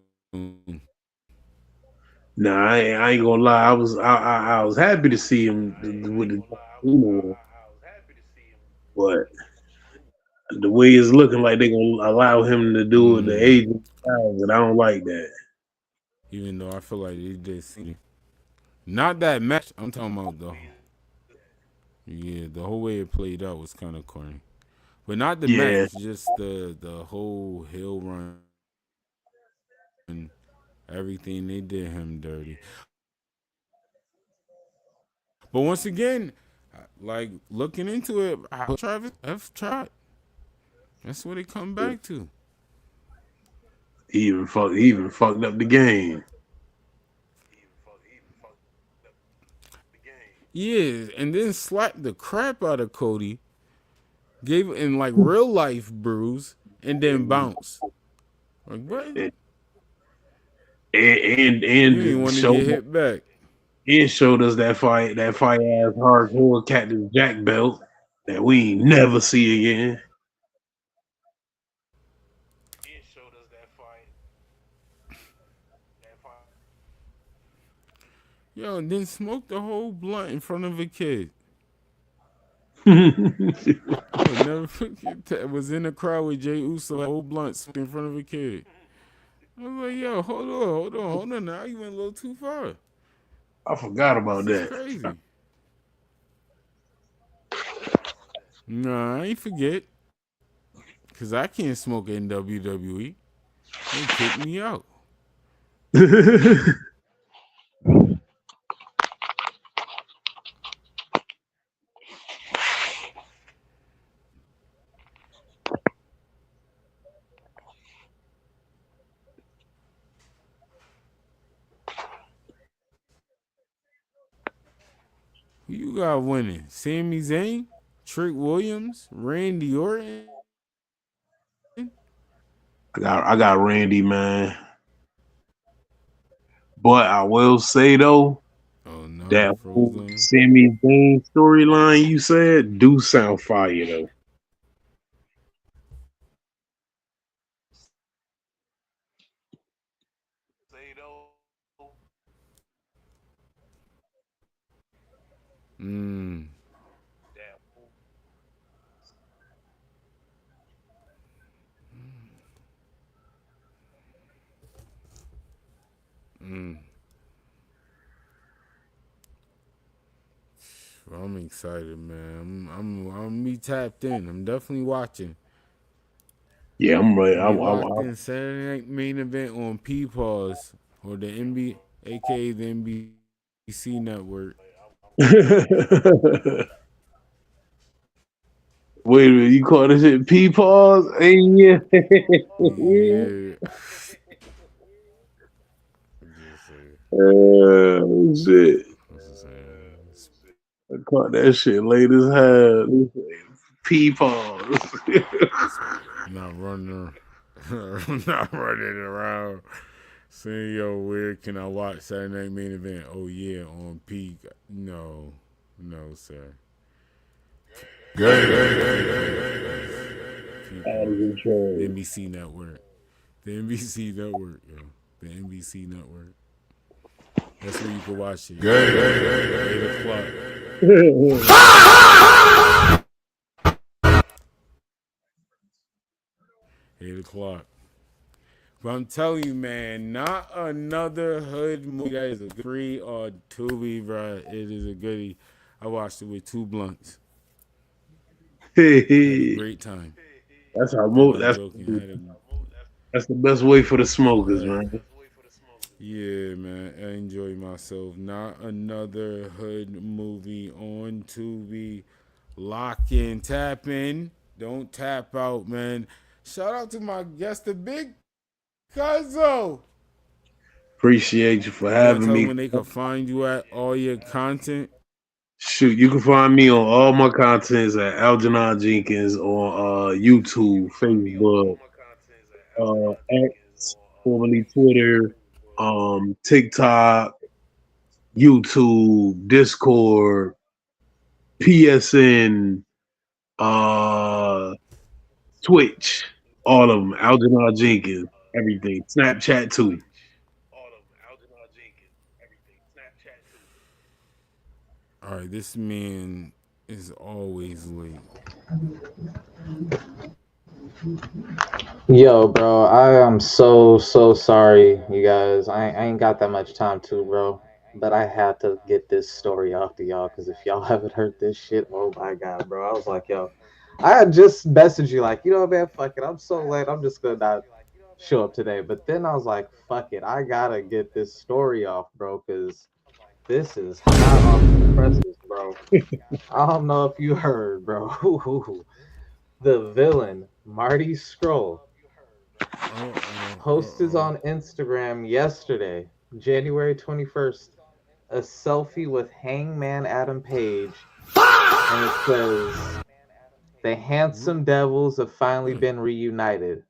Nah, I ain't gonna lie. I was happy to see him with the, but the way it's looking like they're gonna allow him to do it the age of and I don't like that. Even though I feel like they did see, not that match. I'm talking about the whole way it played out was kind of corny, but not the match. Just the whole hill run and everything. They did him dirty. But once again, like looking into it, Travis F tried. That's what it come back to. He even fucked up the game. Yeah, and then slapped the crap out of Cody. Gave it in like real life bruise, and then bounce. Like what? And you didn't want to get hit back. It showed us that fight ass hardcore Cactus Jack belt that we ain't never see again. It showed us that fight. Yo, and then smoked the whole blunt in front of a kid. Never forget, was in the crowd with Jey Uso, a whole blunt in front of a kid. I was like, yo, hold on. Now you went a little too far. I forgot about that. Crazy. Nah, I ain't forget. Because I can't smoke in WWE. They kicked me out. Who you got winning? Sami Zayn? Trick Williams? Randy Orton? I got Randy, man. But I will say though, that Sami Zayn storyline you said do sound fire though. I'm excited, man. I'm me tapped in. I'm definitely watching. Yeah, I'm ready. I'm locked in Saturday night main event on PPAWS or the NBA, aka the NBC network. Wait a minute, you call this shit PPAWS? Hey, yeah. Oh shit. I caught that shit late as hell. PPAWS. Not running around saying, yo, where can I watch Saturday Night Main Event? Oh yeah, on Peak. No, sir. The NBC network. The NBC network, yo. The NBC network. That's where you can watch it. 8 o'clock. 8 o'clock. But I'm telling you, man, not another hood movie that is a free on TUBI, bro. It is a goodie. I watched it with 2 blunts. Had a great time. That's how I'm not joking. That's the best way for the smokers, man. Yeah, man. I enjoy myself. Not another hood movie on TUBI. Lock in, tap in. Don't tap out, man. Shout out to my guest, the big Cuzzo. Appreciate you for having me. When they can find you at all your content. Shoot, you can find me on all my contents at Algernod Jenkins on YouTube, Facebook, X, formerly Twitter, TikTok, YouTube, Discord, PSN, Twitch, all of them. Algernod Jenkins, everything. Snapchat too. All right, this man is always late. Yo, bro, I am so sorry, you guys. I ain't got that much time too, bro. But I had to get this story off to y'all, because if y'all haven't heard this shit, oh my god, bro. I was like, yo, I had just messaged you like, you know, man, fuck it. I'm so late. I'm just gonna not show up today. But then I was like, fuck it. I gotta get this story off, bro, because this is hot off the presses, bro. I don't know if you heard, bro. The villain, Marty Scurll, posted on Instagram yesterday, January 21st, a selfie with Hangman Adam Page, and it says, "The handsome devils have finally been reunited."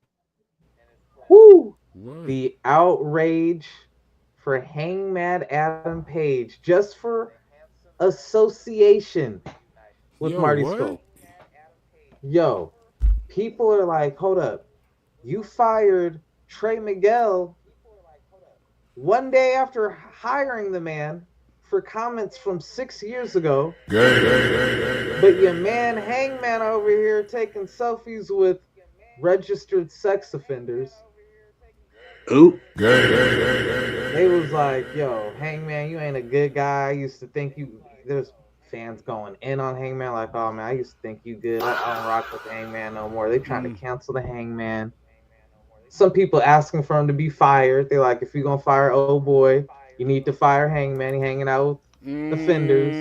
Woo! The outrage for Hangman Adam Page just for association with Marty Scurll. Yo, people are like, hold up. You fired Trey Miguel one day after hiring the man for comments from 6 years ago. But your man Hangman over here taking selfies with registered sex offenders. Ooh. They was like, yo, Hangman, you ain't a good guy. I used to think there's fans going in on Hangman like, oh man, I used to think you good. I don't rock with Hangman no more. They trying to cancel the Hangman. Some people asking for him to be fired. They're like, if you're gonna fire old boy, you need to fire Hangman. He hanging out with offenders.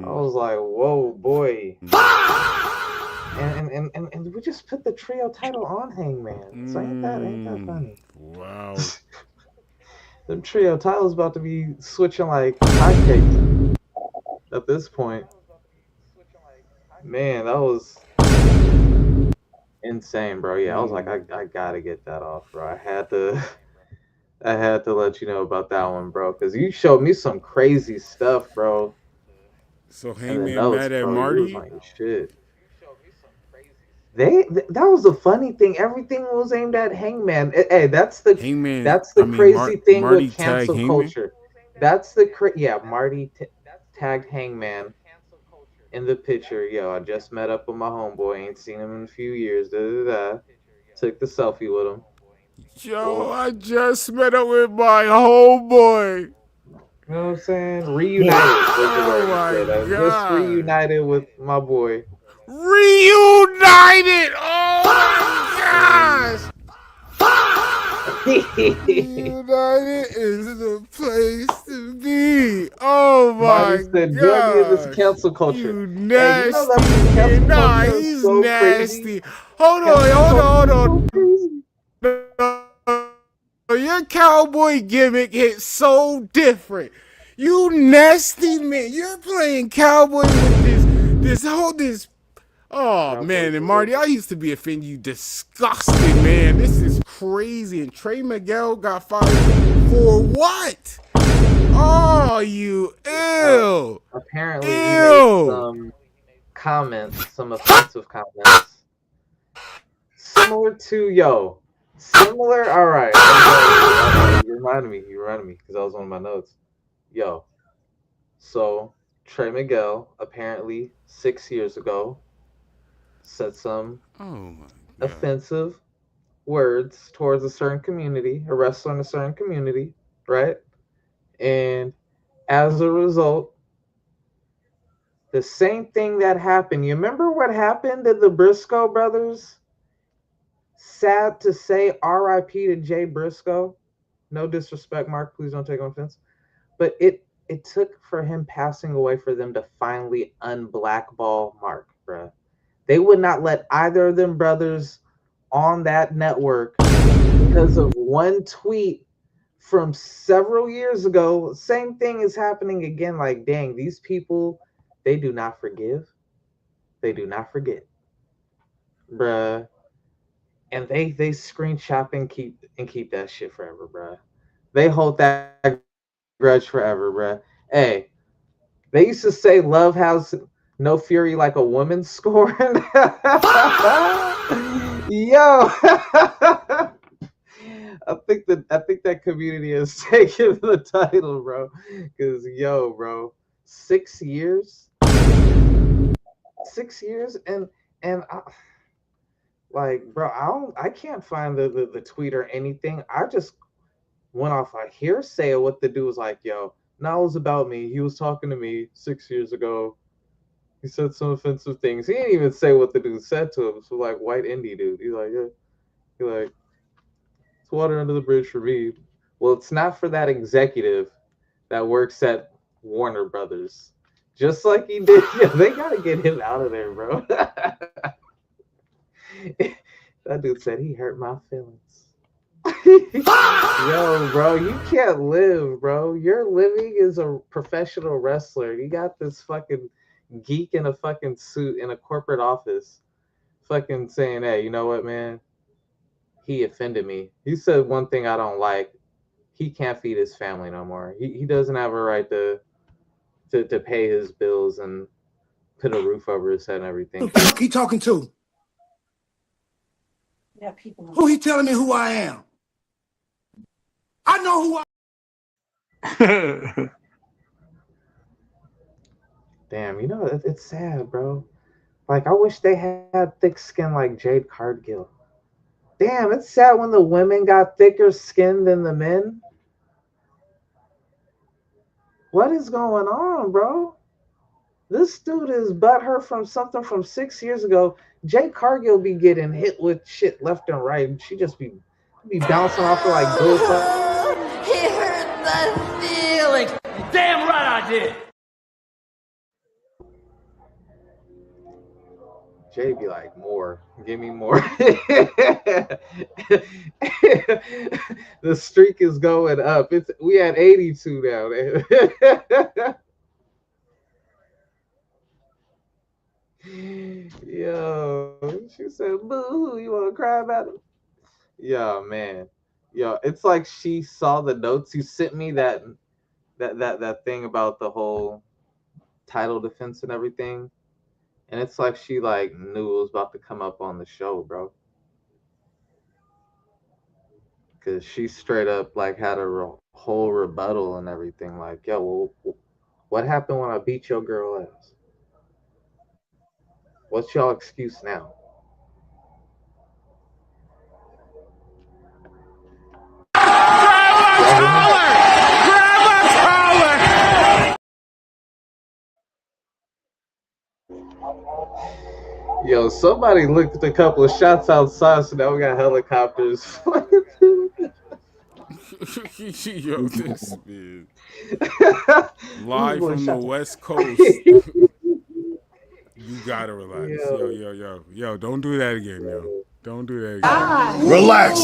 I was like, whoa, boy. And we just put the trio title on Hangman. So ain't that funny? Wow. The trio title's about to be switching like hotcakes at this point. Man, that was insane, bro. Yeah, I was like, I gotta get that off, bro. I had to let you know about that one, bro, because you showed me some crazy stuff, bro. So Hangman mad at Marty? Like, shit. That was the funny thing. Everything was aimed at Hangman. Hey, that's the Hangman, crazy thing Marty with cancel culture. That's the Marty tagged Hangman in the picture. Yo, I just met up with my homeboy. Ain't seen him in a few years. Took the selfie with him. Yo, I just met up with my homeboy. You know what I'm saying? Reunited. Oh my God. Just reunited with my boy. Reunited! Oh my gosh! Reunited is the place to be. Oh my God! This cancel culture. You nasty! Nah, he's so nasty. Crazy. Hold on. Your cowboy gimmick hit so different. You nasty man. You're playing cowboy with this. Oh, man, and Marty, I used to be a fan. You disgusting, man. This is crazy. And Trey Miguel got fired for what? Oh, you ill. Apparently, he made some comments, some offensive comments. Similar to, Similar. All right. Okay. You reminded me because that was one of my notes. Yo, so Trey Miguel apparently 6 years ago said some offensive words towards a certain community, a wrestler in a certain community, right? And as a result, the same thing that happened. You remember what happened to the Briscoe brothers? Sad to say, R.I.P. to Jay Briscoe. No disrespect, Mark. Please don't take offense. But it took for him passing away for them to finally unblackball Mark, bruh. They would not let either of them brothers on that network because of one tweet from several years ago. Same thing is happening again. Like, dang, these people, they do not forgive. They do not forget, bruh. And they screenshot and keep that shit forever, bruh. They hold that grudge forever, bruh. Hey, they used to say love has no fury like a woman scorned. Yo, I think that community has taken the title, bro. Because yo, bro, 6 years, and like, bro, I can't find the tweet or anything. I just went off a hearsay of what the dude was like. Yo, no, it was about me. He was talking to me 6 years ago. He said some offensive things. He didn't even say what the dude said to him. So like, white indie dude. He's like, yeah. He's like, it's water under the bridge for me. Well, it's not for that executive that works at Warner Brothers. Just like he did. Yeah, they gotta get him out of there, bro. That dude said he hurt my feelings. Yo, bro, you can't live, bro. Your living is a professional wrestler. You got this fucking geek in a fucking suit in a corporate office fucking saying, hey, you know what, man? He offended me. He said one thing I don't like. He can't feed his family no more. He doesn't have a right to pay his bills and put a roof over his head and everything. Who the fuck he talking to? Yeah, people. Who he telling me who I am? I know who I Damn, you know, it's sad, bro. Like, I wish they had thick skin like Jade Cargill. Damn, it's sad when the women got thicker skin than the men. What is going on, bro? This dude is butthurt from something from 6 years ago. Jade Cargill be getting hit with shit left and right. She just be bouncing off her like bullets. He hurt my feelings. Damn right I did. Jay be like, more. Give me more. The streak is going up. We at 82 now. Yo, she said, boo, you want to cry about it? Yo, man. Yo, it's like she saw the notes. You sent me that thing about the whole title defense and everything. And it's like she like knew it was about to come up on the show, bro. Cause she straight up like had a whole rebuttal and everything. Like, yo, well, what happened when I beat your girl ass? What's y'all excuse now? Yo, somebody looked at a couple of shots outside, so now we got helicopters. Yo, this man. Live from the West Coast. You gotta relax. Yo, don't do that again, yo. Don't do that again. Relax.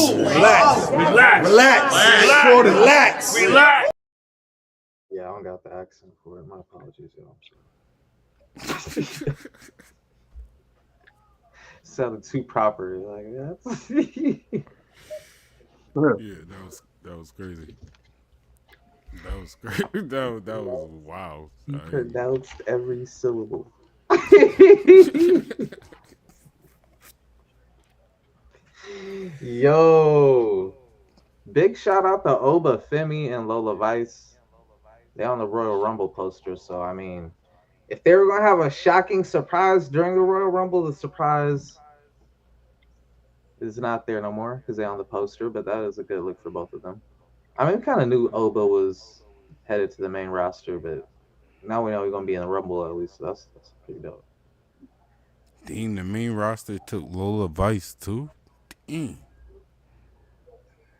Yeah, I don't got the accent for it. My apologies, yo. Sounded too proper. Like that. Yeah, that was crazy. That was great. That was wow. He pronounced every syllable. Yo, Big shout out to Oba, Femi, and Lola Vice. They on the Royal Rumble poster. So I mean, if they were gonna have a shocking surprise during the Royal Rumble, the surprise is not there no more because they're on the poster. But that is a good look for both of them. I mean, we kind of knew Oba was headed to the main roster, but now we know he's gonna be in the Rumble at least. So that's pretty dope. Dang, the main roster took Lola Vice too. Dang.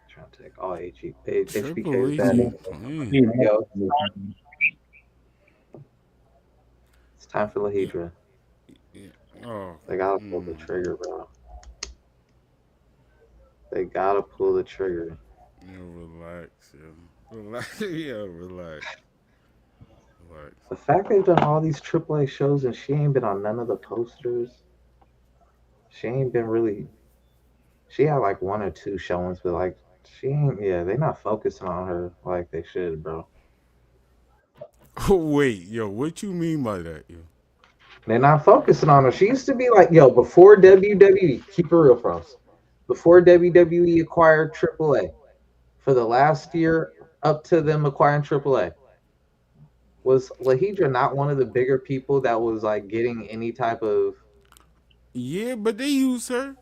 Trying to take all HBK's Triple Here we go. It's time for Lahidra. Yeah. Oh, They gotta pull the trigger, bro. They gotta pull the trigger. Yeah, relax, yeah. Relax, yeah, relax. Relax. The fact they've done all these AAA shows and she ain't been on none of the posters. She ain't been really. She had like 1 or 2 showings, but like she ain't. Yeah, they not focusing on her like they should, bro. Oh wait, yo, what you mean by that, yo? They're not focusing on her. She used to be like, yo, before WWE, keep it real for us. Before WWE acquired AAA, for the last year up to them acquiring AAA, was Lahidra not one of the bigger people that was like getting any type of? Yeah, but they used her.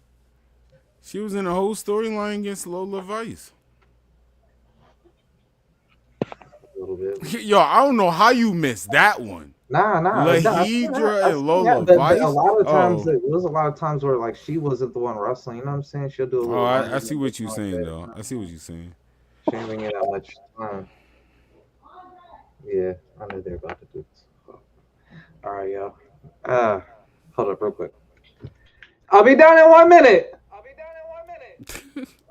She was in a whole storyline against Lola Vice. A little bit. Yo, I don't know how you missed that one. Nah. Lahidra and Lola Vice. A lot of times, it was a lot of times where like she wasn't the one wrestling. You know what I'm saying? She'll do a little. Oh, I see what you're saying, though. I see what you're saying. She ain't been that much time. Yeah, I know they're about to do this. All right, y'all. Hold up, real quick. I'll be done in 1 minute.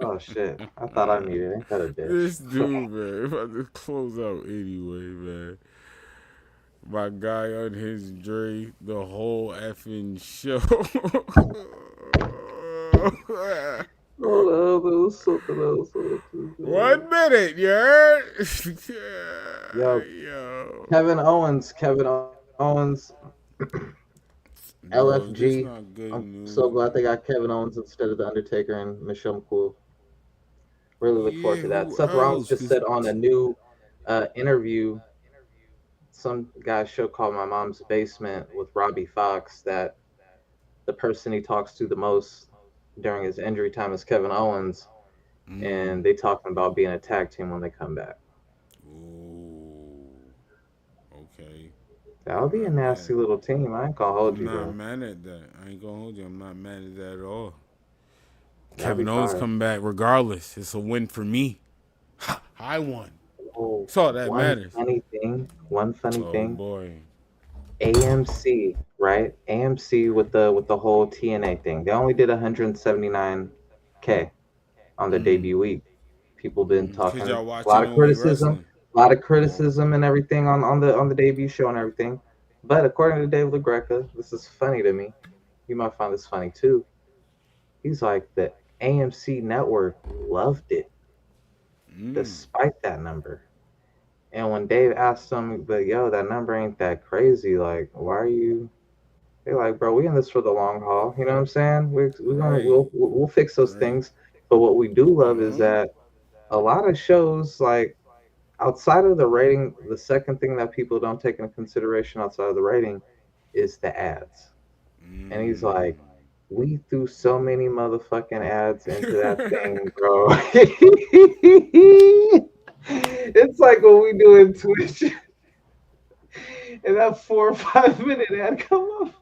Oh shit! I thought I muted. Ain't that a bitch? This dude, man, about to close out anyway, man. My guy on his Dre the whole effing show. Hold on, there was something else. 1 minute, you heard? Yo. Kevin Owens. LFG. I'm so glad they got Kevin Owens instead of The Undertaker and Michelle McCool. Really look forward to that. Seth Rollins just said on a new interview, some guy's show called My Mom's Basement with Robbie Fox, that the person he talks to the most during his injury time is Kevin Owens, and they talking about being a tag team when they come back. Ooh. Okay. That'll be a nasty little team. I ain't gonna hold you, bro. I'm not mad at that. I ain't gonna hold you. I'm not mad at that at all. Kevin Owens come back regardless. It's a win for me. I won. Oh, that's all that matters. One funny thing. Boy. AMC, right? AMC with the whole TNA thing. They only did 179K on their debut week. People been talking a lot of criticism and everything on the debut show and everything. But according to Dave LaGreca, this is funny to me. You might find this funny too. He's like, the AMC network loved it despite that number. And when Dave asked him, but yo, that number ain't that crazy. Like, why are you? They're like, bro, we in this for the long haul. You know what I'm saying? We'll fix those things. But what we do love is that a lot of shows, like outside of the rating, the second thing that people don't take into consideration outside of the rating is the ads. And he's like, we threw so many motherfucking ads into that thing, bro. It's like what we do in Twitch. And that 4 or 5 minute ad come up.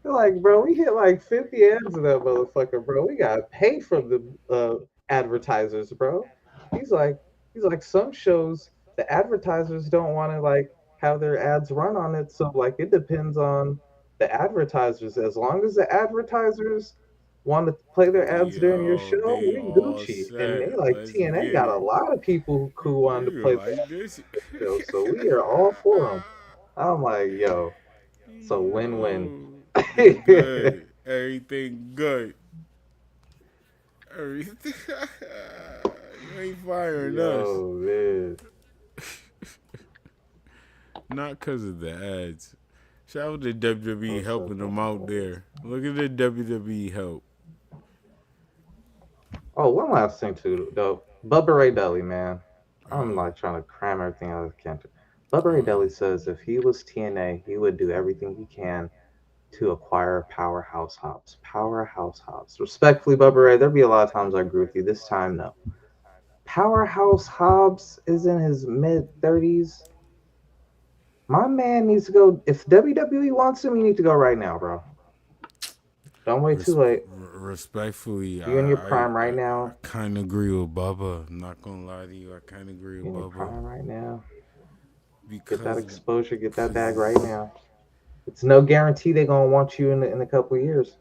They're like, bro, we hit like 50 ads in that motherfucker, bro. We got paid from the advertisers, bro. He's like, some shows, the advertisers don't want to like have their ads run on it. So like it depends on the advertisers. As long as the advertisers want to play their ads during your show, we Gucci. And they like TNA got a lot of people who wanted to play this show, so we are all for them. I'm like, yo, it's a win-win. Good. Everything good. Everything. You ain't firing us. Man. Not because of the ads. Shout out to WWE helping them out there. Look at the WWE help. Oh, one last thing too, though. Bubba Ray Dudley, man. I'm like trying to cram everything out of the can. Bubba Ray Dudley says if he was TNA, he would do everything he can to acquire powerhouse hops. Powerhouse hops. Respectfully, Bubba Ray, there'll be a lot of times I agree with you. This time, no. Powerhouse Hobbs is in his mid 30s. My man needs to go. If WWE wants him, you need to go right now, bro. Don't wait too late. Respectfully, You in your prime right now. I kind of agree with Bubba. I'm not gonna lie to you. I kind of agree with You in your Bubba. prime right now. Because Get that exposure. Get that bag right now. It's no guarantee they're gonna want you in a couple of years.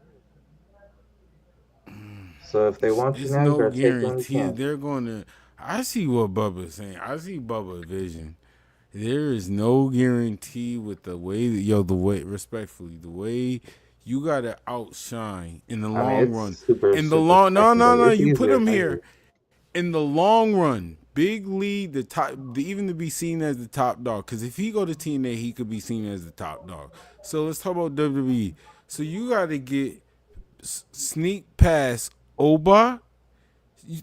So if they want you now, you better take them. You can. They're gonna. I see what Bubba's saying. I see Bubba's vision. There is no guarantee with the way respectfully, the way you gotta outshine in the long run. You put him here in the long run. Big Lee, even to be seen as the top dog. Because if he go to TNA, he could be seen as the top dog. So let's talk about WWE. So you gotta get sneak past Oba.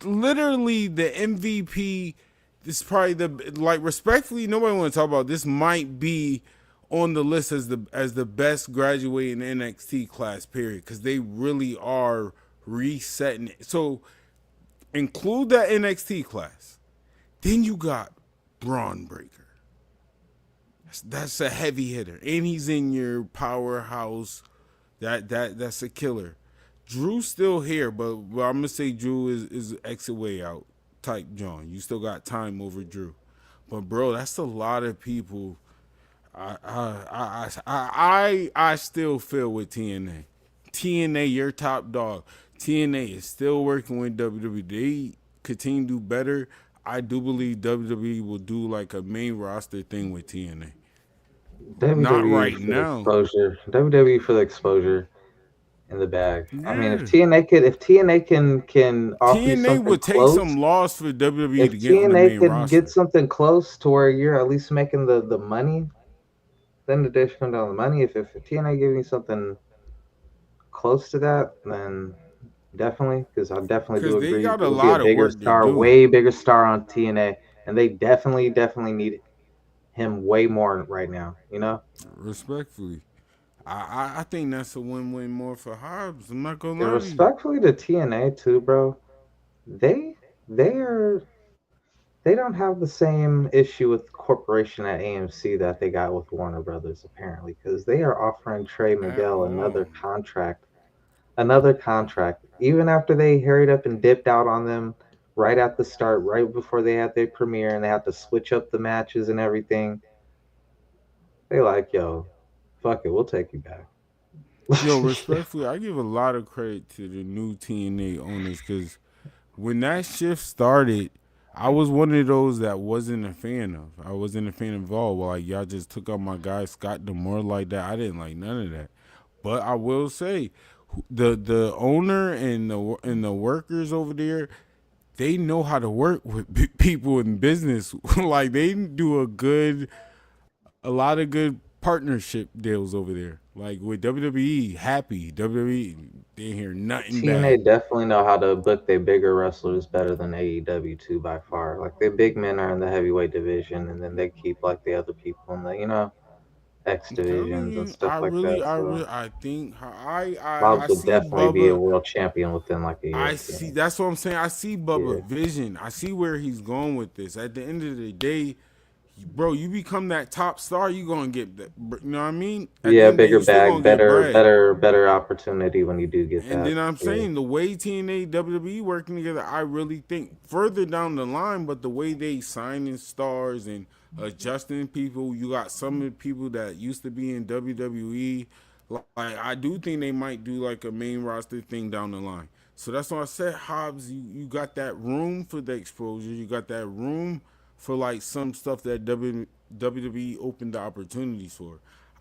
Literally the MVP. This is probably respectfully, nobody want to talk about this. Might be on the list as the best graduating NXT class, period, because they really are resetting it. So include that NXT class. Then you got Braun Breaker. That's a heavy hitter, and he's in your powerhouse. That's a killer. Drew's still here, but I'm gonna say Drew is exit way out type John. You still got time over Drew, but bro, that's a lot of people. I still feel with TNA. TNA, your top dog. TNA is still working with WWE. They continue to do better. I do believe WWE will do like a main roster thing with TNA. WWE Not right now. Exposure. WWE for the exposure in the bag. Yeah. I mean, if TNA can offer TNA would take some loss for WWE to get on the main roster. If TNA could get something close to where you're at least making the money, then the dish come down to the money. If TNA give me something close to that, then definitely, because I definitely do agree. They got a lot of work to do. Way bigger star on TNA, and they definitely need him way more right now. You know, respectfully. I think that's a win-win more for Hobbs. I'm not gonna lie. Respectfully to TNA too, bro. They don't have the same issue with corporation at AMC that they got with Warner Brothers apparently, because they are offering Trey Miguel another contract, even after they hurried up and dipped out on them right at the start, right before they had their premiere, and they had to switch up the matches and everything. They like, yo, fuck it, we'll take you back. Yo, respectfully, I give a lot of credit to the new TNA owners, because when that shift started, I was one of those that wasn't a fan of. I wasn't a fan of all. Well, like, y'all just took out my guy Scott D'Amore like that. I didn't like none of that. But I will say, the owner and the workers over there, they know how to work with people in business. Like, they do a lot of good partnership deals over there. Like with WWE, happy WWE, they hear nothing bad. TNA definitely know how to book their bigger wrestlers better than AEW too, by far. Like their big men are in the heavyweight division, and then they keep like the other people in the X divisions and stuff like that. I think Bob's will definitely Bubba, be a world champion within like a year. I see. That's what I'm saying. I see Bubba vision. I see where he's going with this. At the end of the day, bro, you become that top star, you gonna get that. You know what I mean? Bigger bag, better opportunity when you do get that. And then I'm saying the way TNA WWE working together, I really think further down the line, but the way they signing stars and adjusting people, you got some of the people that used to be in WWE. Like I do think they might do like a main roster thing down the line. So that's why I said, Hobbs, you got that room for the exposure. You got that room for like some stuff that WWE opened the opportunities for.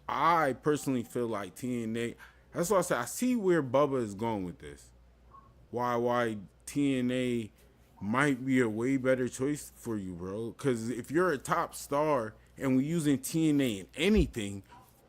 I personally feel like TNA, that's why I said I see where Bubba is going with this. Why TNA might be a way better choice for you, bro. Because if you're a top star and we're using TNA in anything,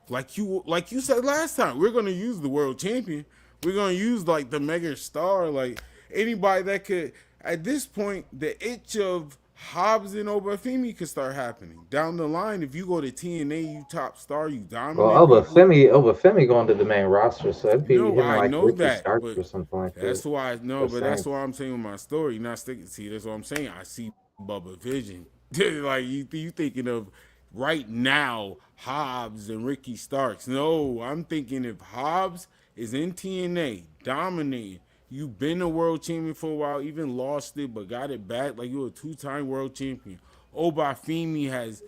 like you said last time, we're gonna use the world champion. We're gonna use like the mega star, like, anybody that could, at this point, the itch of Hobbs and Obafemi could start happening. Down the line, if you go to TNA, you top star, you Well, dominate people. Obafemi going to the main roster, so it'd be him No, and I like know Ricky that, Starks but or something like that's that. why no, Or but that's Zayn. why I'm saying with my story, not sticking. See, that's what I'm saying. I see Bubba Vision. Like you thinking of right now Hobbs and Ricky Starks. No, I'm thinking if Hobbs is in TNA dominating. You've been a world champion for a while, even lost it, but got it back. Like you're a 2-time world champion. Obafemi has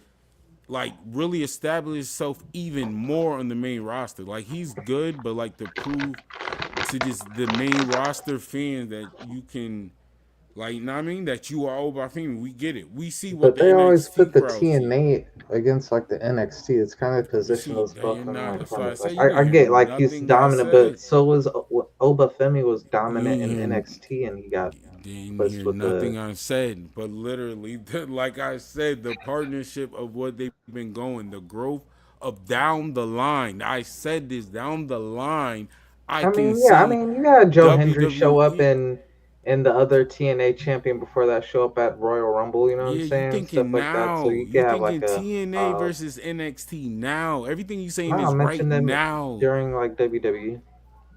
like really established himself even more on the main roster. Like he's good, but like to prove to just the main roster fans that you can, like, you know what I mean, that you are Obafemi. We get it. We see what But the they always put NXT the crowd see. TNA against like the NXT. It's kind of You positioned see, those both in nah, like that's kind why I of say like you didn't I hear get like he's nothing I dominant, but said. so was Obafemi was You dominant in didn't NXT, and he got hear pushed with nothing the. I said, but literally, like I said, the partnership of what they've been going, the growth of down the line. I said this down the line. I I can mean, yeah, I see mean, you had Joe Hendry show up WWE. and the other TNA champion before that show up at Royal Rumble. You know what I'm Yeah, you saying? Stuff thinking like that. So now. you You could have like thinking a. TNA versus NXT now. Everything you saying No, I is right mentioned them now. during like WWE.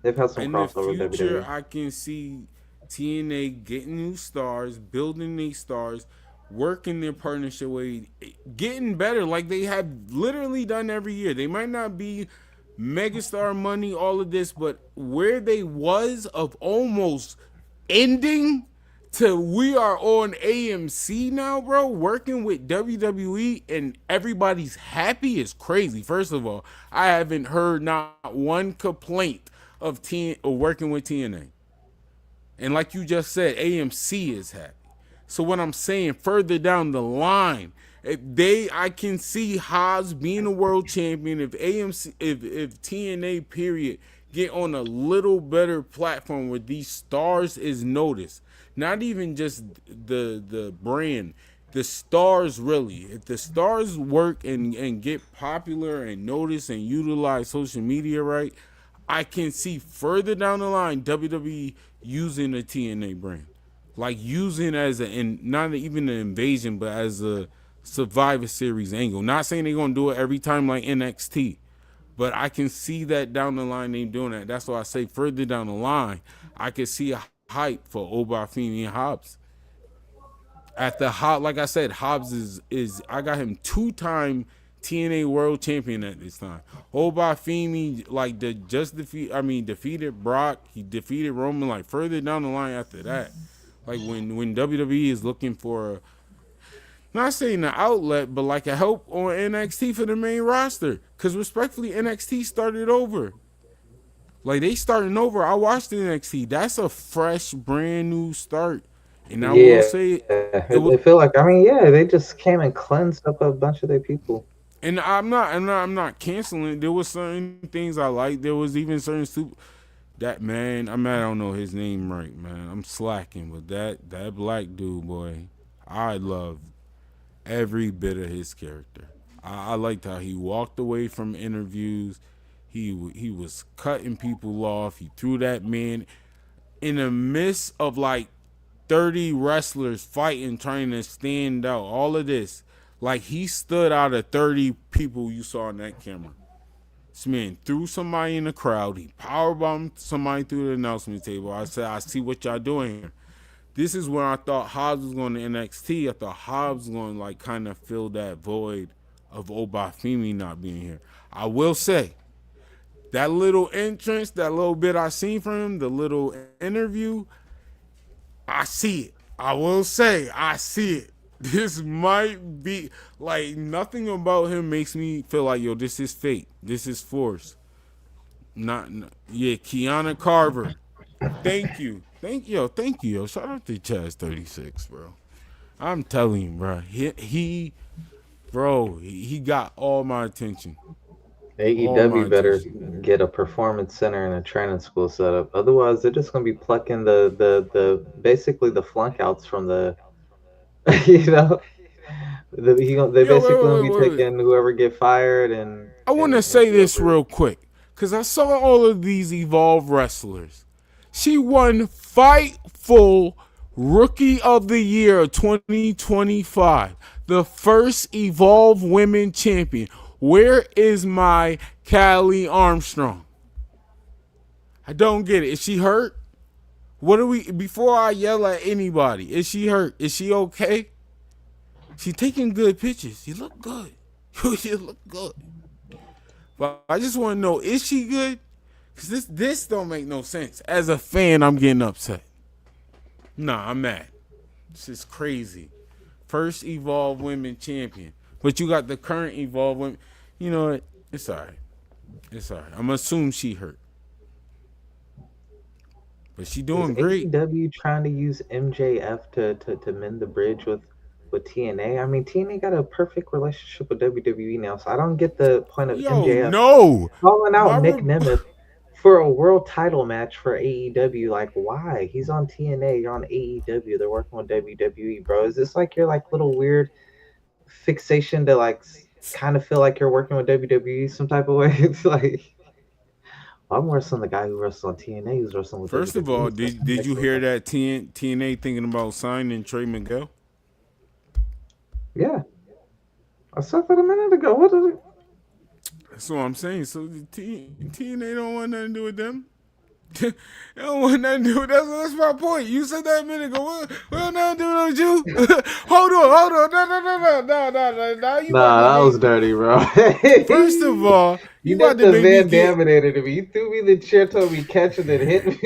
They've had some In the crossover with future, WWE. I can see TNA getting new stars, building these stars, working their partnership way, getting better like they have literally done every year. They might not be megastar money, all of this, but where they was of almost ending to we are on AMC now, bro, working with WWE and everybody's happy is crazy. First of all, I haven't heard not one complaint of working with TNA. And like you just said, AMC is happy. So what I'm saying, further down the line, I can see Hobbs being a world champion if AMC, if TNA period get on a little better platform where these stars is noticed. Not even just the brand, the stars really. If the stars work and get popular and noticed and utilize social media right, I can see further down the line WWE using the TNA brand. Like using as and not even an invasion, but as a Survivor Series angle. Not saying they're gonna do it every time like NXT, but I can see that down the line they doing that. That's why I say further down the line, I can see a hype for Obafemi and Hobbs. At the hot, like I said, Hobbs is I got him 2-time TNA World Champion at this time. Obafemi like defeated Brock. He defeated Roman like further down the line after that. Like when WWE is looking for, not saying an outlet, but like a help on NXT for the main roster. Because respectfully, NXT started over. Like they starting over. I watched NXT. That's a fresh, brand new start. And I will say they feel like they just came and cleansed up a bunch of their people. And I'm not canceling. There was certain things I liked. There was even certain that man. I don't know his name right, man. I'm slacking, but that black dude, boy, I loved every bit of his character. I liked how he walked away from interviews. He was cutting people off. He threw that man in the midst of like 30 wrestlers fighting, trying to stand out. All of this. Like he stood out of 30 people you saw on that camera. This man threw somebody in the crowd. He powerbombed somebody through the announcement table. I said, I see what y'all doing here. This is when I thought Hobbs was going to NXT. I thought Hobbs was going to like kind of fill that void of Obafemi not being here. I will say, that little entrance, that little bit I seen from him, the little interview, I see it. I will say, I see it. This might be, like, nothing about him makes me feel like, yo, this is fake. This is force. Kiana Carver. Thank you. Thank you, yo. Shout out to Chaz36, bro. I'm telling you, bro. He got all my attention. AEW better get a performance center and a training school set up. Otherwise, they're just gonna be plucking the basically the flunk outs from the they basically gonna be taking whoever get fired and. I want to say this real quick because I saw all of these Evolve wrestlers She won Fightful Rookie of the Year 2025. The first Evolve Women Champion. Where is my Callie Armstrong? I don't get it. Is she hurt? What are we, before I yell at anybody, is she hurt? Is she okay? She taking good pictures. You look good. You look good. But I just want to know, is she good? Because this don't make no sense. As a fan, I'm getting upset. Nah, I'm mad. This is crazy. First Evolve Women Champion. But you got the current Evolve Women. You know what? It's all right. It's all right. I'm going to assume she hurt. But she doing great. AEW trying to use MJF to mend the bridge with TNA. I mean, TNA got a perfect relationship with WWE now, so I don't get the point of MJF calling out Nick Nemeth for a world title match for AEW. Like, why? He's on TNA, you're on AEW, they're working with WWE, bro. Is this like your like little weird fixation to like kind of feel like you're working with WWE some type of way? It's like, I'm wrestling the guy who wrestles on TNA who's wrestling with First WWE. of all, did you hear that TNA thinking about signing Trey Miguel? Yeah. I said that a minute ago. What is it? That's what I'm saying. So the TNA don't want nothing to do with them. They don't want nothing to do with them. That's my point. You said that a minute ago. What nothing to do with you? Hold on. No. That was dirty, bro. First of all, you got the Van Daminator to me. You threw me the chair, told me catch it, and hit me.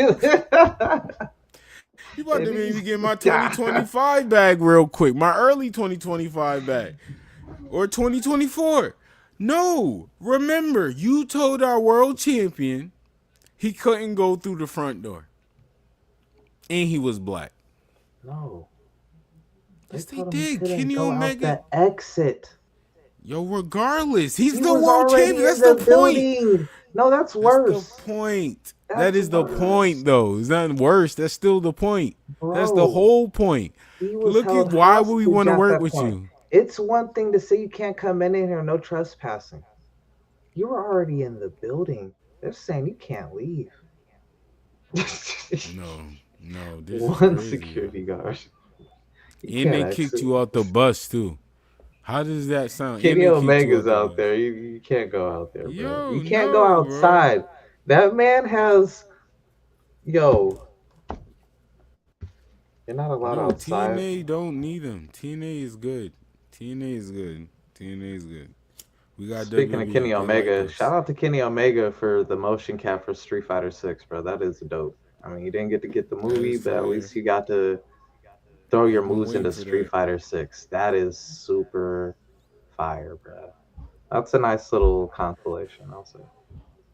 You about to make me get my 2025 bag real quick. My early 2025 bag. Or 2024. No. Remember, you told our world champion he couldn't go through the front door. And he was black. No. Yes, they did. Kenny Omega. The exit. Yo, regardless. He's the world champion. That's the point. No, that's worse. That's the point. That is the point, though. It's not worse. That's still the point. Bro, that's the whole point. Look at why would we want to work with you? It's one thing to say you can't come in here, no trespassing. You were already in the building. They're saying you can't leave. No. This one is security guard. And they kicked you out the bus too. How does that sound? Kenny Omega's out there. You can't go out there, bro. You can't go outside. Bro. That man has, you're not allowed outside. TNA don't need him. TNA is good. We got Speaking of Kenny Omega, shout out to Kenny Omega for the motion cap for Street Fighter 6, bro. That is dope. I mean, you didn't get to get the movie, but at least you got to throw your moves into Street Fighter 6. That is super fire, bro. That's a nice little consolation, I'll say.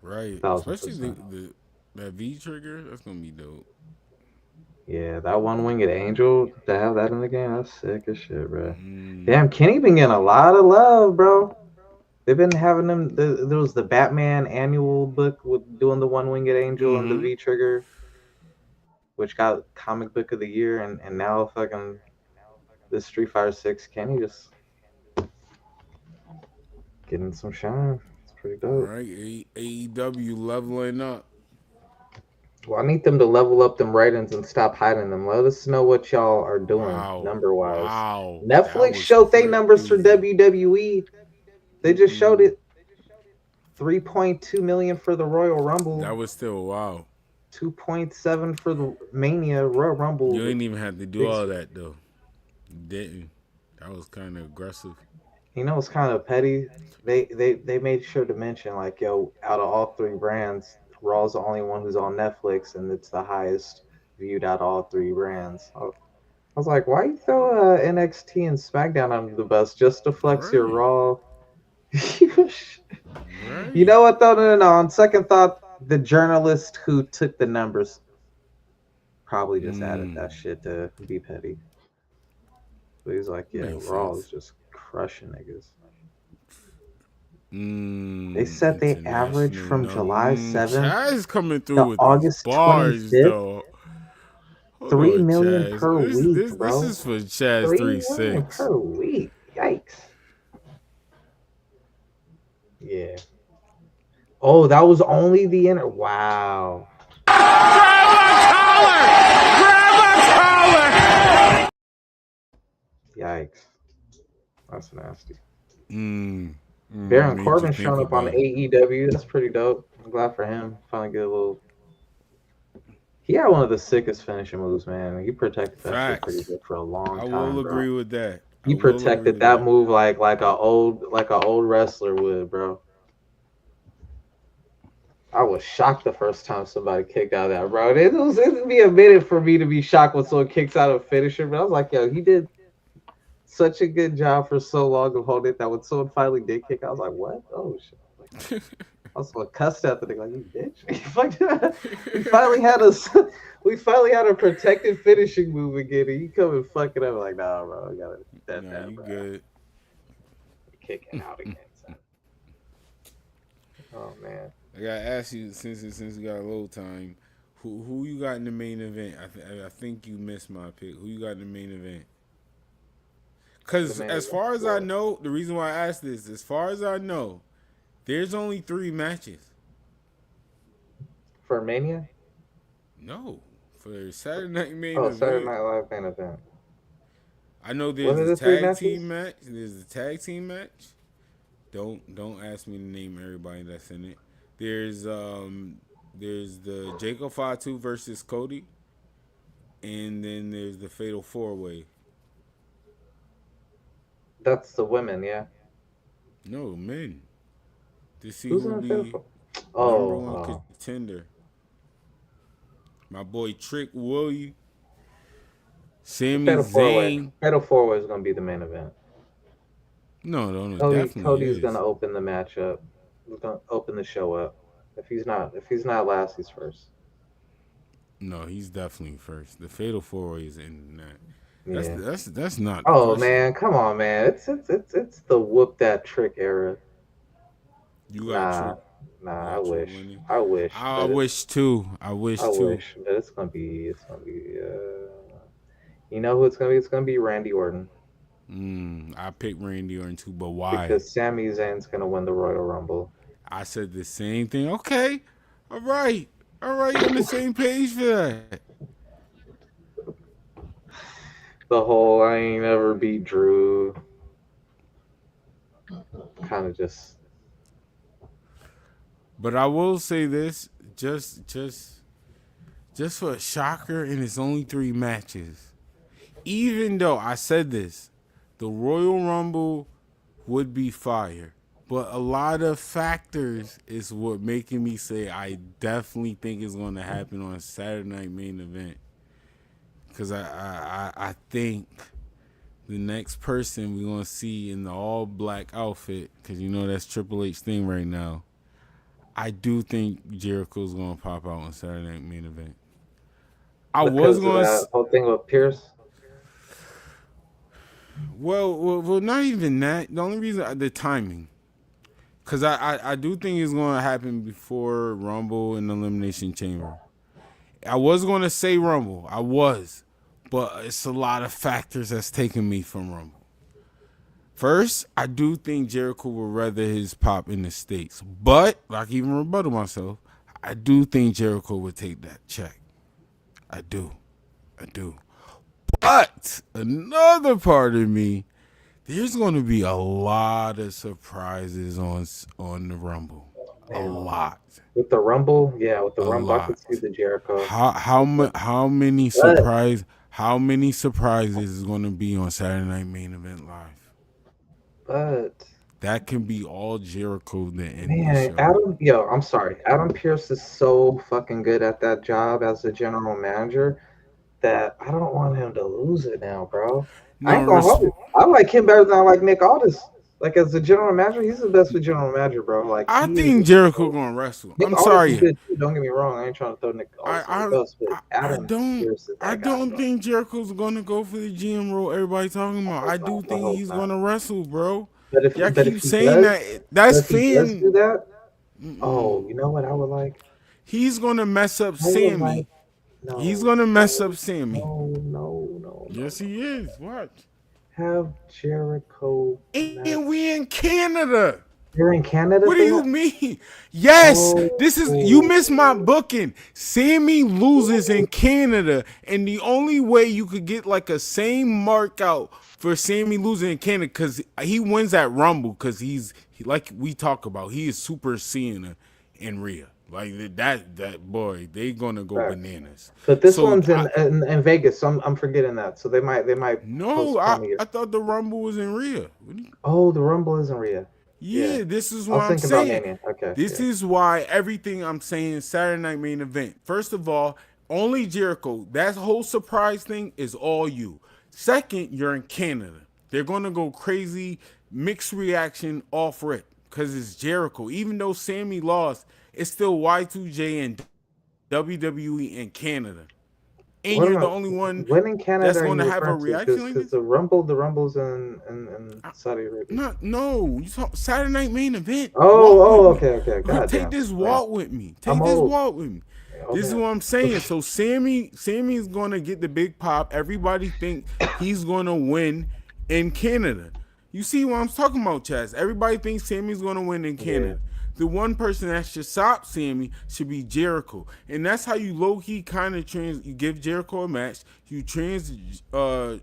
Right. Especially that V trigger, that's gonna be dope. Yeah, that one-winged angel, to have that in the game, that's sick as shit, bro. Damn, Kenny been getting a lot of love, bro. They've been having them. There was the Batman annual book with doing the one-winged angel and the V trigger, which got comic book of the year, and now fucking this Street Fighter 6, Kenny just getting some shine. It's pretty dope. All right, AEW leveling up. Well, I need them to level up them ratings and stop hiding them. Let us know what y'all are doing number-wise. Wow. Netflix showed their numbers for WWE. They just showed it. 3.2 million for the Royal Rumble. That was still wow. 2.7 for the Mania Royal Rumble. You didn't even have to do all that though. You didn't. That was kind of aggressive. You know, it's kind of petty. They made sure to mention, like, yo, out of all three brands, Raw's the only one who's on Netflix, and it's the highest viewed out of all three brands. I was like, why you throw NXT and SmackDown under the bus just to flex your Raw? You know what, though? No. On second thought, the journalist who took the numbers probably just added that shit to be petty. So he's like, yeah, Raw is just crushing niggas. They said they average from July 7th Chaz coming through with August bars, 25th, though. 3 million per week, bro. This is for Chaz 3-6 per week. Yikes. Yeah. Oh, that was only the wow. Baron Corbin showing up on AEW. That's pretty dope. I'm glad for him. Finally get a little. He had one of the sickest finishing moves, man. He protected that shit pretty good for a long time. I will agree with that. He protected that move like an old wrestler would, bro. I was shocked the first time somebody kicked out of that, bro. It'd be a minute for me to be shocked when someone kicks out of a finisher, but I was like, yo, he did such a good job for so long of holding it that when someone finally did kick out, I was like, what? Oh shit. Like, I was like cussed at the thing, like, you bitch. we finally had a protected finishing move again, and you come and fuck it up. Like, nah, bro, I gotta that, you bro. good. Kicking out again. Oh man. I gotta ask you, since we got a little time, who you got in the main event? I think you missed my pick. Who you got in the main event? Because as far as I know, the reason why I asked this, as far as I know, there's only 3 matches. For Mania? No, for Saturday Night main event. Oh, Saturday Night Live main event. I know there's a tag team match. There's a tag team match. Don't ask me to name everybody that's in it. There's the Jacob Fatu versus Cody, and then there's the Fatal 4-Way. That's the women, yeah. No, men. To see who's who be number one contender. My boy Trick Willie, Sami Zayn. Fatal 4-Way is gonna be the main event. No, definitely Cody's gonna open the match up. He's gonna open the show up. If he's not last, he's first. No, he's definitely first. The Fatal 4-Way is in that. That's not. Oh man, come on, man! It's the whoop that Trick era. You got Trick. Nah, I wish. I wish too. But it's gonna be. You know who it's gonna be? It's gonna be Randy Orton. I picked Randy Orton too, but why? Because Sami Zayn's gonna win the Royal Rumble. I said the same thing. Okay, all right, you're on the same page for that. The whole I ain't ever beat Drew. Kind of just. But I will say this, just for a shocker, and it's only 3 matches. Even though I said this, the Royal Rumble would be fire. But a lot of factors is what making me say I definitely think it's going to happen on Saturday Night main event. Because I think the next person we're going to see in the all-black outfit, because you know that's Triple H thing right now, I do think Jericho's going to pop out on Saturday Night main event. I was going to... whole thing with Pierce? Well, not even that. The only reason, the timing. Because I do think it's going to happen before Rumble and Elimination Chamber. I was going to say Rumble. I was. But it's a lot of factors that's taking me from Rumble. First, I do think Jericho would rather his pop in the States. But, like even rebuttal myself, I do think Jericho would take that check. I do. But another part of me, there's going to be a lot of surprises on the Rumble. A lot. With the Rumble? Yeah, with the Rumble, I could see the Jericho. How many surprises is going to be on Saturday Night Main Event Live? But that can be all Jericho the end. Man, I'm sorry. Adam Pearce is so fucking good at that job as the general manager that I don't want him to lose it now, bro. I ain't gonna hold it. I like him better than I like Nick Aldis. Like as the general manager, he's the best for general manager, bro. Like I think Jericho gonna wrestle. Nick I'm sorry. Don't get me wrong. I ain't trying to throw Nick Aldis. I don't think Jericho's gonna go for the GM role. Everybody talking about. I do think he's gonna wrestle, bro. But if y'all keep saying does, that's fan. Do that. Oh, you know what I would like? He's gonna mess up Sami. He's gonna mess up Sami. No. Yes, he is. What? Have Jericho. And we in Canada. You're in Canada. What do you mean? Yes, this is you missed my booking. Sammy loses in Canada, and the only way you could get like a same mark out for Sammy losing in Canada, because he wins at Rumble, because like we talk about, he is Super Cena in Rhea. Like that boy, they gonna go bananas. But this one's in Vegas, so I'm forgetting that. So they might. No, I thought the Rumble was in Rhea. Oh, the Rumble is in Rhea. Yeah, this is what I'm saying. Okay, this is why everything I'm saying Saturday Night Main Event. First of all, only Jericho. That whole surprise thing is all you. Second, you're in Canada. They're gonna go crazy, mixed reaction off rip because it's Jericho. Even though Sammy lost, it's still Y2J and WWE in Canada. And you're the only one that's going to have a reaction like this. The Rumble's in Saudi Arabia. No, you talk Saturday Night Main Event. Okay. Take this walk with me. Take this walk with me. This is what I'm saying. So Sammy's going to get the big pop. Everybody think he's going to win in Canada. You see what I'm talking about, Chaz? Everybody thinks Sammy's going to win in Canada. The one person that should stop Sammy should be Jericho. And that's how you low-key kind of you give Jericho a match. You you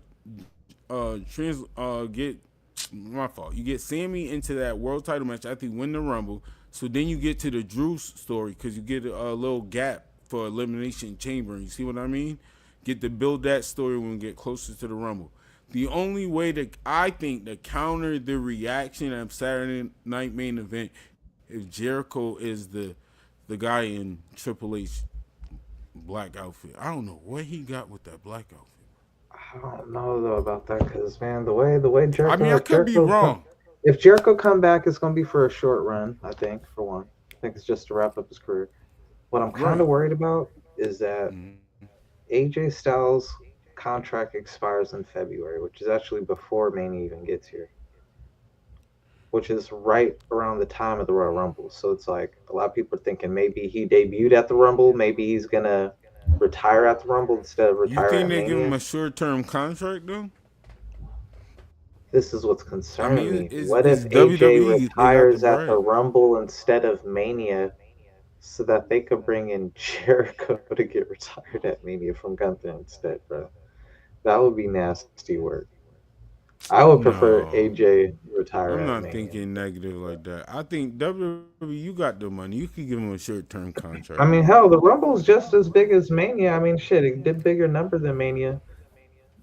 get Sammy into that world title match after you win the Rumble. So then you get to the Drew story because you get a little gap for Elimination Chamber. You see what I mean? Get to build that story when we get closer to the Rumble. The only way that I think to counter the reaction of Saturday Night Main Event, if Jericho is the guy in Triple H black outfit. I don't know what he got with that black outfit. I don't know though about that because man, the way Jericho. I mean, I could be wrong. If Jericho come back, it's gonna be for a short run. I think for one. I think it's just to wrap up his career. What I'm kind of worried about is that AJ Styles' contract expires in February, which is actually before Mania even gets here. Which is right around the time of the Royal Rumble. So it's like a lot of people are thinking maybe he debuted at the Rumble. Maybe he's going to retire at the Rumble instead of retiring. You think they give him a short-term contract, though? This is what's concerning me. What if AJ retires at the Rumble instead of Mania so that they could bring in Jericho to get retired at Mania from Gunther instead, bro? That would be nasty work. I would prefer AJ retire. I'm not thinking negative like that. I think WWE, you got the money. You could give him a short-term contract. I mean, hell, the Rumble's just as big as Mania. I mean, shit, it did bigger number than Mania.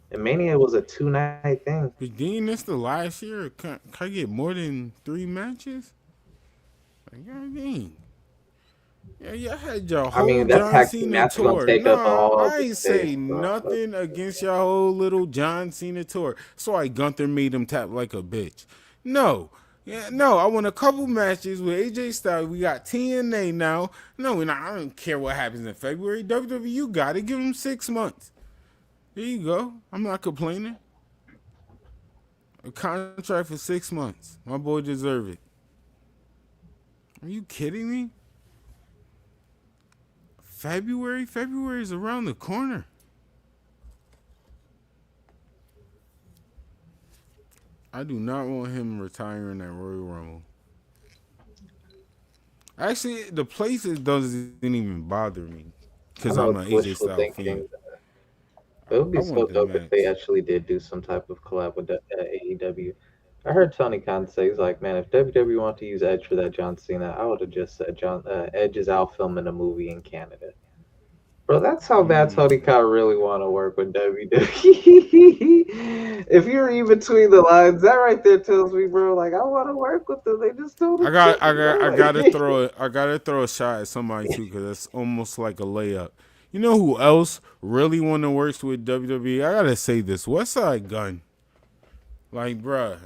And Mania was a 2-night thing. But Dean, this the last year. Can I get more than 3 matches? Like, God dang. Yeah, y'all had your whole John Cena tour. No, I ain't say nothing against your whole little John Cena tour. So Gunther made him tap like a bitch. No. I won a couple matches with AJ Styles. We got TNA now. No, I don't care what happens in February. WWE got to give him 6 months. There you go. I'm not complaining. A contract for 6 months. My boy deserve it. Are you kidding me? February is around the corner. I do not want him retiring at Royal Rumble. Actually, the places doesn't even bother me because I'm an AJ Styles fan. It would be so dope if they actually did do some type of collab with AEW. I heard Tony Khan say, he's like, man, if WWE wanted to use Edge for that John Cena, I would have just said Edge is out filming a movie in Canada. Bro, that's how bad Tony Khan really want to work with WWE. If you're in between the lines, that right there tells me, bro, like, I want to work with them. They just told me. I gotta throw a shot at somebody too, because that's almost like a layup. You know who else really want to work with WWE? I gotta say this, Westside Gunn. Like, bruh,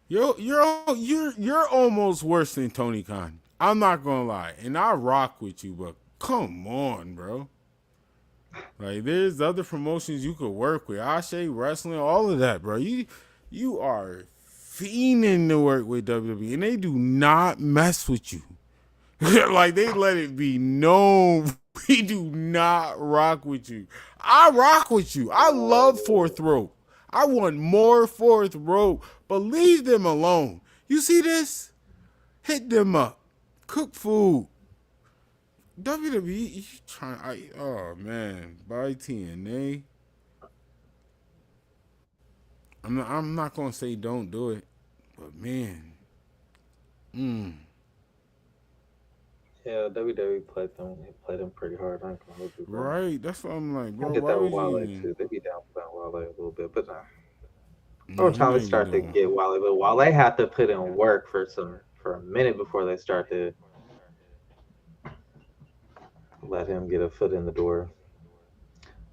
you're almost worse than Tony Khan. I'm not gonna lie, and I rock with you, but come on, bro. Like, there's other promotions you could work with, Ashe, wrestling, all of that, bro. You are fiending to work with WWE, and they do not mess with you. Like, they let it be known. We do not rock with you. I rock with you. I love Fourth Rope. I want more Fourth Rope, but leave them alone. You see this? Hit them up. Cook food. WWE, you trying? Oh man, buy TNA. I'm not gonna say don't do it, but man, Yeah, WWE played them pretty hard. I ain't gonna hold you, bro. Right, that's what I'm like, bro. I get Why that with would Wale you? too. They be down with Wale a little bit, but No, over he time they might be start to doing- get Wale. But Wale had to put in work for a minute before they start to let him get a foot in the door.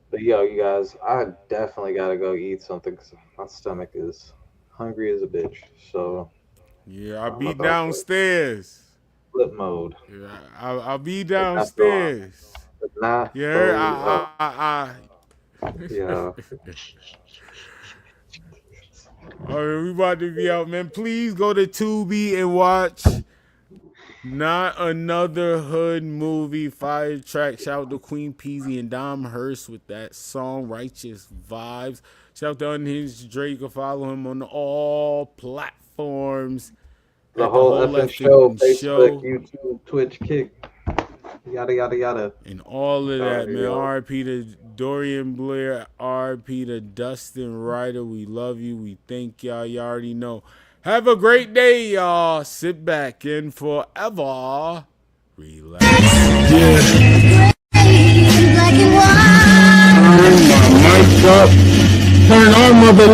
But yo, you guys, I definitely gotta go eat something because my stomach is hungry as a bitch. So Yeah, I'll I'm be about to downstairs. flip mode. Yeah, I'll be But downstairs. not Yeah, yeah. All right, we about to be out, man. Please go to Tubi and watch Not Another Hood Movie. Fire track. Shout out to Queen Peasy and Dom Hurst with that song, Righteous Vibes. Shout out to Unhinged Drake. You can follow him on all platforms. The whole effing show, Facebook, show. YouTube, Twitch, Kick, yada yada yada, And all of that, man. yo. RP to Dorian Blair, RP to Dustin Ryder. We love you. We thank y'all. You already know. Have a great day, y'all. Sit back and forever relax. Yeah. Turn my mic up. Turn our mother